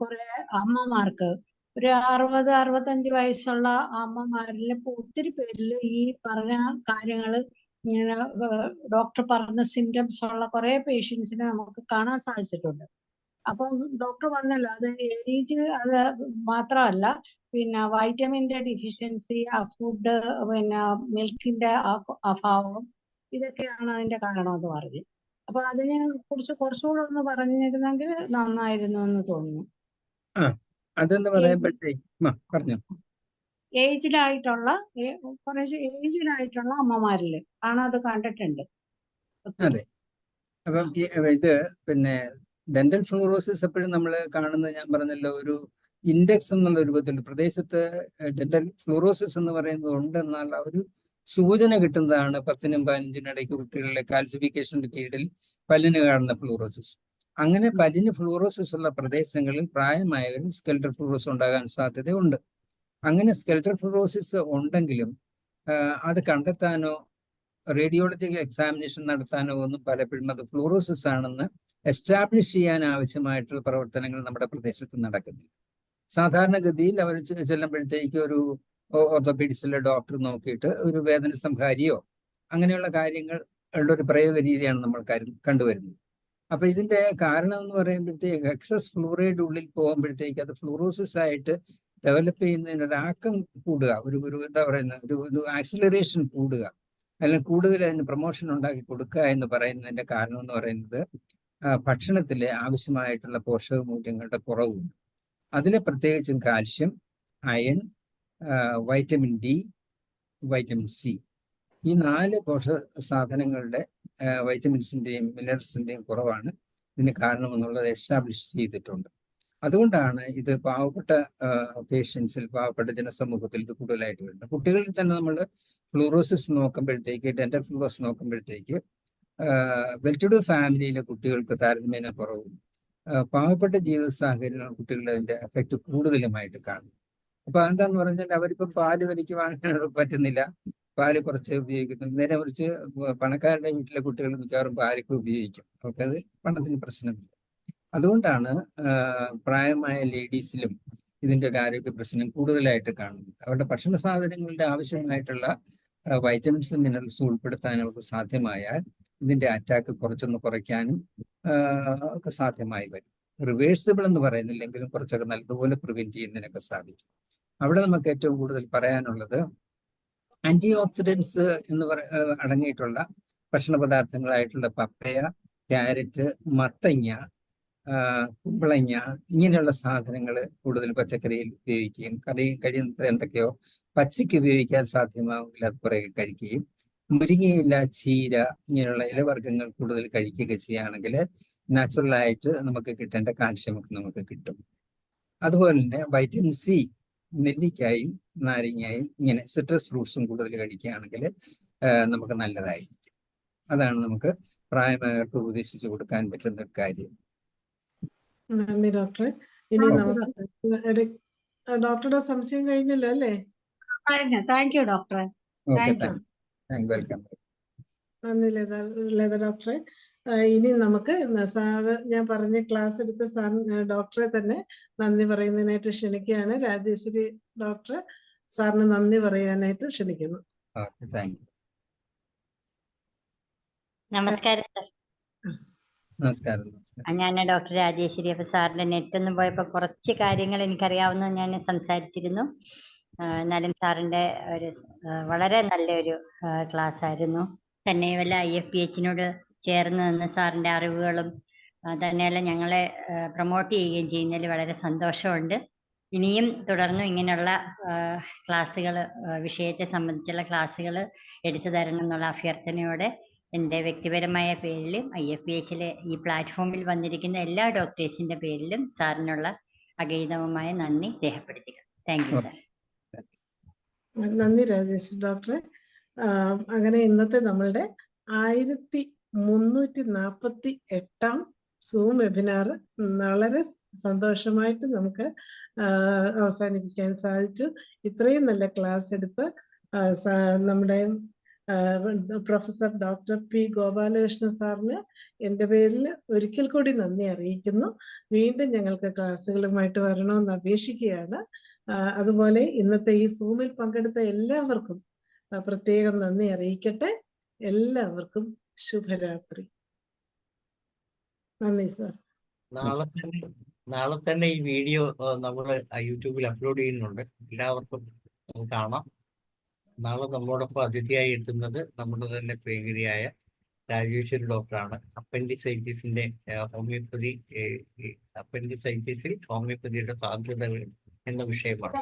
[SPEAKER 5] കുറെ അമ്മമാർക്ക് ഒരു 65 വയസ്സുള്ള അമ്മമാരിൽ ഇപ്പൊ ഒത്തിരി പേരിൽ ഈ പറഞ്ഞ കാര്യങ്ങള് ഇങ്ങനെ ഡോക്ടർ പറഞ്ഞ സിംറ്റംസ് ഉള്ള കുറെ പേഷ്യൻസിനെ നമുക്ക് കാണാൻ സാധിച്ചിട്ടുണ്ട്. അപ്പം ഡോക്ടർ പറഞ്ഞല്ലോ, അത് ഏജ് അത് മാത്രമല്ല, പിന്നെ വൈറ്റമിന്റെ ഡിഫിഷ്യൻസി, ഫുഡ്, പിന്നെ മിൽക്കിന്റെ അഭാവം, ഇതൊക്കെയാണ് അതിന്റെ കാരണം എന്ന് പറഞ്ഞു. അപ്പൊ അതിനെ കുറിച്ച് കുറച്ചുകൂടെ ഒന്ന് പറഞ്ഞിരുന്നെങ്കിൽ നന്നായിരുന്നു എന്ന് തോന്നുന്നു.
[SPEAKER 2] അതെന്ന് പറയുമ്പോഴത്തേക്ക് പറഞ്ഞു.
[SPEAKER 5] ഏജ്ഡ് ആയിട്ടുള്ള കുറച്ച് ഏജ്ഡ് ആയിട്ടുള്ള അമ്മമാരില് ആണ് അത് കണ്ടിട്ടുണ്ട്.
[SPEAKER 2] അതെ. അപ്പം ഇത് പിന്നെ ഡെന്റൽ ഫ്ലൂറോസിസ് എപ്പോഴും നമ്മൾ കാണുന്നത്, ഞാൻ പറഞ്ഞല്ലോ, ഒരു ഇൻഡെക്സ് എന്നുള്ള രൂപത്തിൽ പ്രദേശത്ത് ഡെന്റൽ ഫ്ലൂറോസിസ് എന്ന് പറയുന്നത് ഉണ്ടെന്നുള്ള ഒരു സൂചന കിട്ടുന്നതാണ് 10നും 15നും ഇടയ്ക്ക് കുട്ടികളിലെ കാൽസിഫിക്കേഷന്റെ പീരീഡിൽ പല്ലിന് കാണുന്ന ഫ്ലൂറോസിസ്. അങ്ങനെ പല്ലിന് ഫ്ലൂറോസിസ് ഉള്ള പ്രദേശങ്ങളിൽ പ്രായമായവരിൽ സ്കെൽറ്റൽ ഫ്ലൂറോസിസ് ഉണ്ടാകാൻ സാധ്യതയുണ്ട്. അങ്ങനെ സ്കെൽറ്റൽ ഫ്ലൂറോസിസ് ഉണ്ടെങ്കിലും അത് കണ്ടെത്താനോ റേഡിയോളജിക്കൽ എക്സാമിനേഷൻ നടത്താനോ ഒന്നും പലപ്പോഴും അത് ഫ്ലൂറോസിസ് ആണെന്ന് എസ്റ്റാബ്ലിഷ് ചെയ്യാൻ ആവശ്യമായിട്ടുള്ള പ്രവർത്തനങ്ങൾ നമ്മുടെ പ്രദേശത്ത് നടക്കുന്നില്ല. സാധാരണഗതിയിൽ അവർ ചെല്ലുമ്പോഴത്തേക്ക് ഒരു ഓർത്തോപീഡിക്സിലെ ഡോക്ടർ നോക്കിയിട്ട് ഒരു വേദന സംഹാരിയോ അങ്ങനെയുള്ള കാര്യങ്ങളുടെ ഒരു പ്രയോഗ രീതിയാണ് നമ്മൾ കണ്ടുവരുന്നത്. അപ്പൊ ഇതിന്റെ കാരണം എന്ന് പറയുമ്പോഴത്തേക്ക് എക്സസ് ഫ്ലൂറൈഡ് ഉള്ളിൽ പോകുമ്പോഴത്തേക്ക് അത് ഫ്ലൂറോസിസ് ആയിട്ട് ഡെവലപ്പ് ചെയ്യുന്നതിന് ഒരു ആക്കം കൂടുക, ഒരു എന്താ പറയുന്ന ഒരു ആക്സിലറേഷൻ കൂടുക, അല്ലെങ്കിൽ കൂടുതൽ അതിന് പ്രൊമോഷൻ ഉണ്ടാക്കി കൊടുക്കുക എന്ന് പറയുന്നതിന്റെ കാരണം എന്ന് പറയുന്നത് ഭക്ഷണത്തിലെ ആവശ്യമായിട്ടുള്ള പോഷക മൂല്യങ്ങളുടെ കുറവുണ്ട്. അതിലെ പ്രത്യേകിച്ചും calcium, iron, vitamin D, vitamin C, ഈ 4 പോഷക സാധനങ്ങളുടെ വൈറ്റമിൻസിന്റെയും മിനറൽസിന്റെയും കുറവാണ് ഇതിന് കാരണമെന്നുള്ളത് എസ്റ്റാബ്ലിഷ് ചെയ്തിട്ടുണ്ട്. അതുകൊണ്ടാണ് ഇത് പാവപ്പെട്ട പേഷ്യൻസിൽ, പാവപ്പെട്ട ജനസമൂഹത്തിൽ ഇത് കൂടുതലായിട്ട് വരുന്നത്. കുട്ടികളിൽ തന്നെ നമ്മൾ ഫ്ലൂറോസിസ് നോക്കുമ്പോഴത്തേക്ക്, ഡെന്റൽ ഫ്ലൂറോസിസ് നോക്കുമ്പോഴത്തേക്ക് വെൽ ടു ഡു ഫാമിലിയിലെ കുട്ടികൾക്ക് താരതമ്യേന കുറവും, പാവപ്പെട്ട ജീവിത സാഹചര്യങ്ങൾ കുട്ടികളുടെ അതിന്റെ എഫക്റ്റ് കൂടുതലുമായിട്ട് കാണും. അപ്പൊ എന്താന്ന് പറഞ്ഞാൽ അവരിപ്പം പാല് വലിക്കുവാൻ പറ്റുന്നില്ല, പാല് കുറച്ച് ഉപയോഗിക്കുന്നു. നേരെ കുറിച്ച് പണക്കാരുടെ വീട്ടിലെ കുട്ടികൾ മിക്കവാറും പാലൊക്കെ ഉപയോഗിക്കും, അവർക്കത് പണത്തിന് പ്രശ്നമില്ല. അതുകൊണ്ടാണ് പ്രായമായ ലേഡീസിലും ഇതിന്റെ ഒരു ആരോഗ്യ പ്രശ്നം കൂടുതലായിട്ട് കാണുന്നത്. അവരുടെ ഭക്ഷണ സാധനങ്ങളുടെ ആവശ്യമായിട്ടുള്ള വൈറ്റമിൻസും മിനറൽസും ഉൾപ്പെടുത്താൻ അവർക്ക് സാധ്യമായാൽ ഇതിന്റെ അറ്റാക്ക് കുറച്ചൊന്ന് കുറയ്ക്കാനും ഒക്കെ സാധ്യമായി വരും. റിവേഴ്സിബിൾ എന്ന് പറയുന്നില്ലെങ്കിലും കുറച്ചൊക്കെ നല്ലതുപോലെ പ്രിവെന്റ് ചെയ്യുന്നതിനൊക്കെ സാധിക്കും. അവിടെ നമുക്ക് ഏറ്റവും കൂടുതൽ പറയാനുള്ളത് ആന്റി ഓക്സിഡൻസ് എന്ന് അടങ്ങിയിട്ടുള്ള ഭക്ഷണ പദാർത്ഥങ്ങളായിട്ടുള്ള പപ്പയ, ക്യാരറ്റ്, മത്തങ്ങ, കുമ്പളങ്ങ, ഇങ്ങനെയുള്ള സാധനങ്ങൾ കൂടുതൽ പച്ചക്കറിയിൽ ഉപയോഗിക്കുകയും കഴിയുന്നത്ര എന്തൊക്കെയോ പച്ചയ്ക്ക് ഉപയോഗിക്കാൻ സാധ്യമാവുമെങ്കിൽ അത് കുറേ കഴിക്കുകയും, മുരിങ്ങയില, ചീര ഇങ്ങനെയുള്ള ഇലവർഗ്ഗങ്ങൾ കൂടുതൽ കഴിക്കുകയൊക്കെ ചെയ്യുകയാണെങ്കിൽ നാച്ചുറലായിട്ട് നമുക്ക് കിട്ടേണ്ട കാൽഷ്യമൊക്കെ നമുക്ക് കിട്ടും. അതുപോലെ തന്നെ വൈറ്റമിൻ സി നെല്ലിക്കായും നാരങ്ങയും ഇങ്ങനെ സിട്രസ് ഫ്രൂട്ട്സും കൂടുതൽ കഴിക്കുകയാണെങ്കിൽ നമുക്ക് നല്ലതായിരിക്കും. അതാണ് നമുക്ക് പ്രായമായവർക്ക് ഉപദേശിച്ചു കൊടുക്കാൻ പറ്റുന്ന ഒരു കാര്യം.
[SPEAKER 1] നന്ദി ഡോക്ടറെ. ഇനി നമുക്ക് ഡോക്ടറുടെ സംശയം കഴിഞ്ഞല്ലോ അല്ലേ?
[SPEAKER 5] കഴിഞ്ഞു. താങ്ക് യു ഡോക്ടറെ.
[SPEAKER 2] വെൽക്കം.
[SPEAKER 1] നന്ദി ലത ഡോക്ടറെ. ഇനി നമുക്ക് സാറ് ഞാൻ പറഞ്ഞ ക്ലാസ് എടുത്ത ഡോക്ടറെ തന്നെ നന്ദി പറയുന്നതിനായിട്ട് ക്ഷണിക്കുകയാണ്. രാജേശ്വരി ഡോക്ടർ സാറിന് നന്ദി പറയാനായിട്ട് ക്ഷണിക്കുന്നു.
[SPEAKER 4] നമസ്കാരം സർ.
[SPEAKER 2] നമസ്കാരം.
[SPEAKER 4] ഞാൻ ഡോക്ടർ രാജേശ്വരി. അപ്പൊ സാറിന്റെ നെറ്റ് ഒന്നും പോയപ്പോ കുറച്ച് കാര്യങ്ങൾ എനിക്കറിയാവുന്ന ഞാൻ സംസാരിച്ചിരുന്നു. എന്നാലും സാറിന്റെ ഒരു വളരെ നല്ലൊരു ക്ലാസ് ആയിരുന്നു. തന്നെയുമല്ല IFPHനോട് ചേർന്ന് നിന്ന് സാറിന്റെ അറിവുകളും തന്നെയല്ല ഞങ്ങളെ പ്രൊമോട്ട് ചെയ്യുകയും ചെയ്യുന്നതിൽ വളരെ സന്തോഷമുണ്ട്. ഇനിയും തുടർന്നും ഇങ്ങനെയുള്ള ക്ലാസ്സുകൾ, വിഷയത്തെ സംബന്ധിച്ചുള്ള ക്ലാസ്സുകൾ എടുത്തു തരണം എന്നുള്ള അഭ്യർത്ഥനയോടെ എൻ്റെ വ്യക്തിപരമായ പേരിലും IFPHലെ ഈ പ്ലാറ്റ്ഫോമിൽ വന്നിരിക്കുന്ന എല്ലാ ഡോക്ടേഴ്സിന്റെ പേരിലും സാറിനുള്ള അഗൈതവുമായ നന്ദി രേഖപ്പെടുത്തുക. Thank you sir.
[SPEAKER 1] നന്ദി രാജേശ്വരി ഡോക്ടറെ. അങ്ങനെ ഇന്നത്തെ നമ്മളുടെ 1348 സൂം വെബിനാർ വളരെ സന്തോഷമായിട്ട് നമുക്ക് അവസാനിപ്പിക്കാൻ സാധിച്ചു. ഇത്രയും നല്ല ക്ലാസ് എടുത്ത് നമ്മുടെ പ്രൊഫസർ ഡോക്ടർ പി ഗോപാലകൃഷ്ണ സാറിന് എൻ്റെ പേരിൽ ഒരിക്കൽ കൂടി നന്ദി അറിയിക്കുന്നു. വീണ്ടും ഞങ്ങൾക്ക് ക്ലാസ്സുകളുമായിട്ട് വരണമെന്ന് അപേക്ഷിക്കുകയാണ്. അതുപോലെ ഇന്നത്തെ ഈ സൂമിൽ പങ്കെടുത്ത എല്ലാവർക്കും പ്രത്യേകം നന്ദി അറിയിക്കട്ടെ. എല്ലാവർക്കും ശുഭരാത്രി. നന്ദി സാർ.
[SPEAKER 3] നാളെ തന്നെ ഈ വീഡിയോ നമ്മൾ യൂട്യൂബിൽ അപ്ലോഡ് ചെയ്യുന്നുണ്ട്. എല്ലാവർക്കും കാണാം. നാളെ നമ്മളോടൊപ്പം അതിഥിയായി എത്തുന്നത് നമ്മുടെ തന്നെ പ്രിയങ്കരിയായ രാജേശ്വരി ഡോക്ടറാണ്. അപ്പൻഡിസൈറ്റിസിന്റെ അപ്പൻഡിസൈറ്റിസിൽ ഹോമിയോപ്പതിയുടെ സാധ്യതകൾ എന്ന വിഷയമാണ്.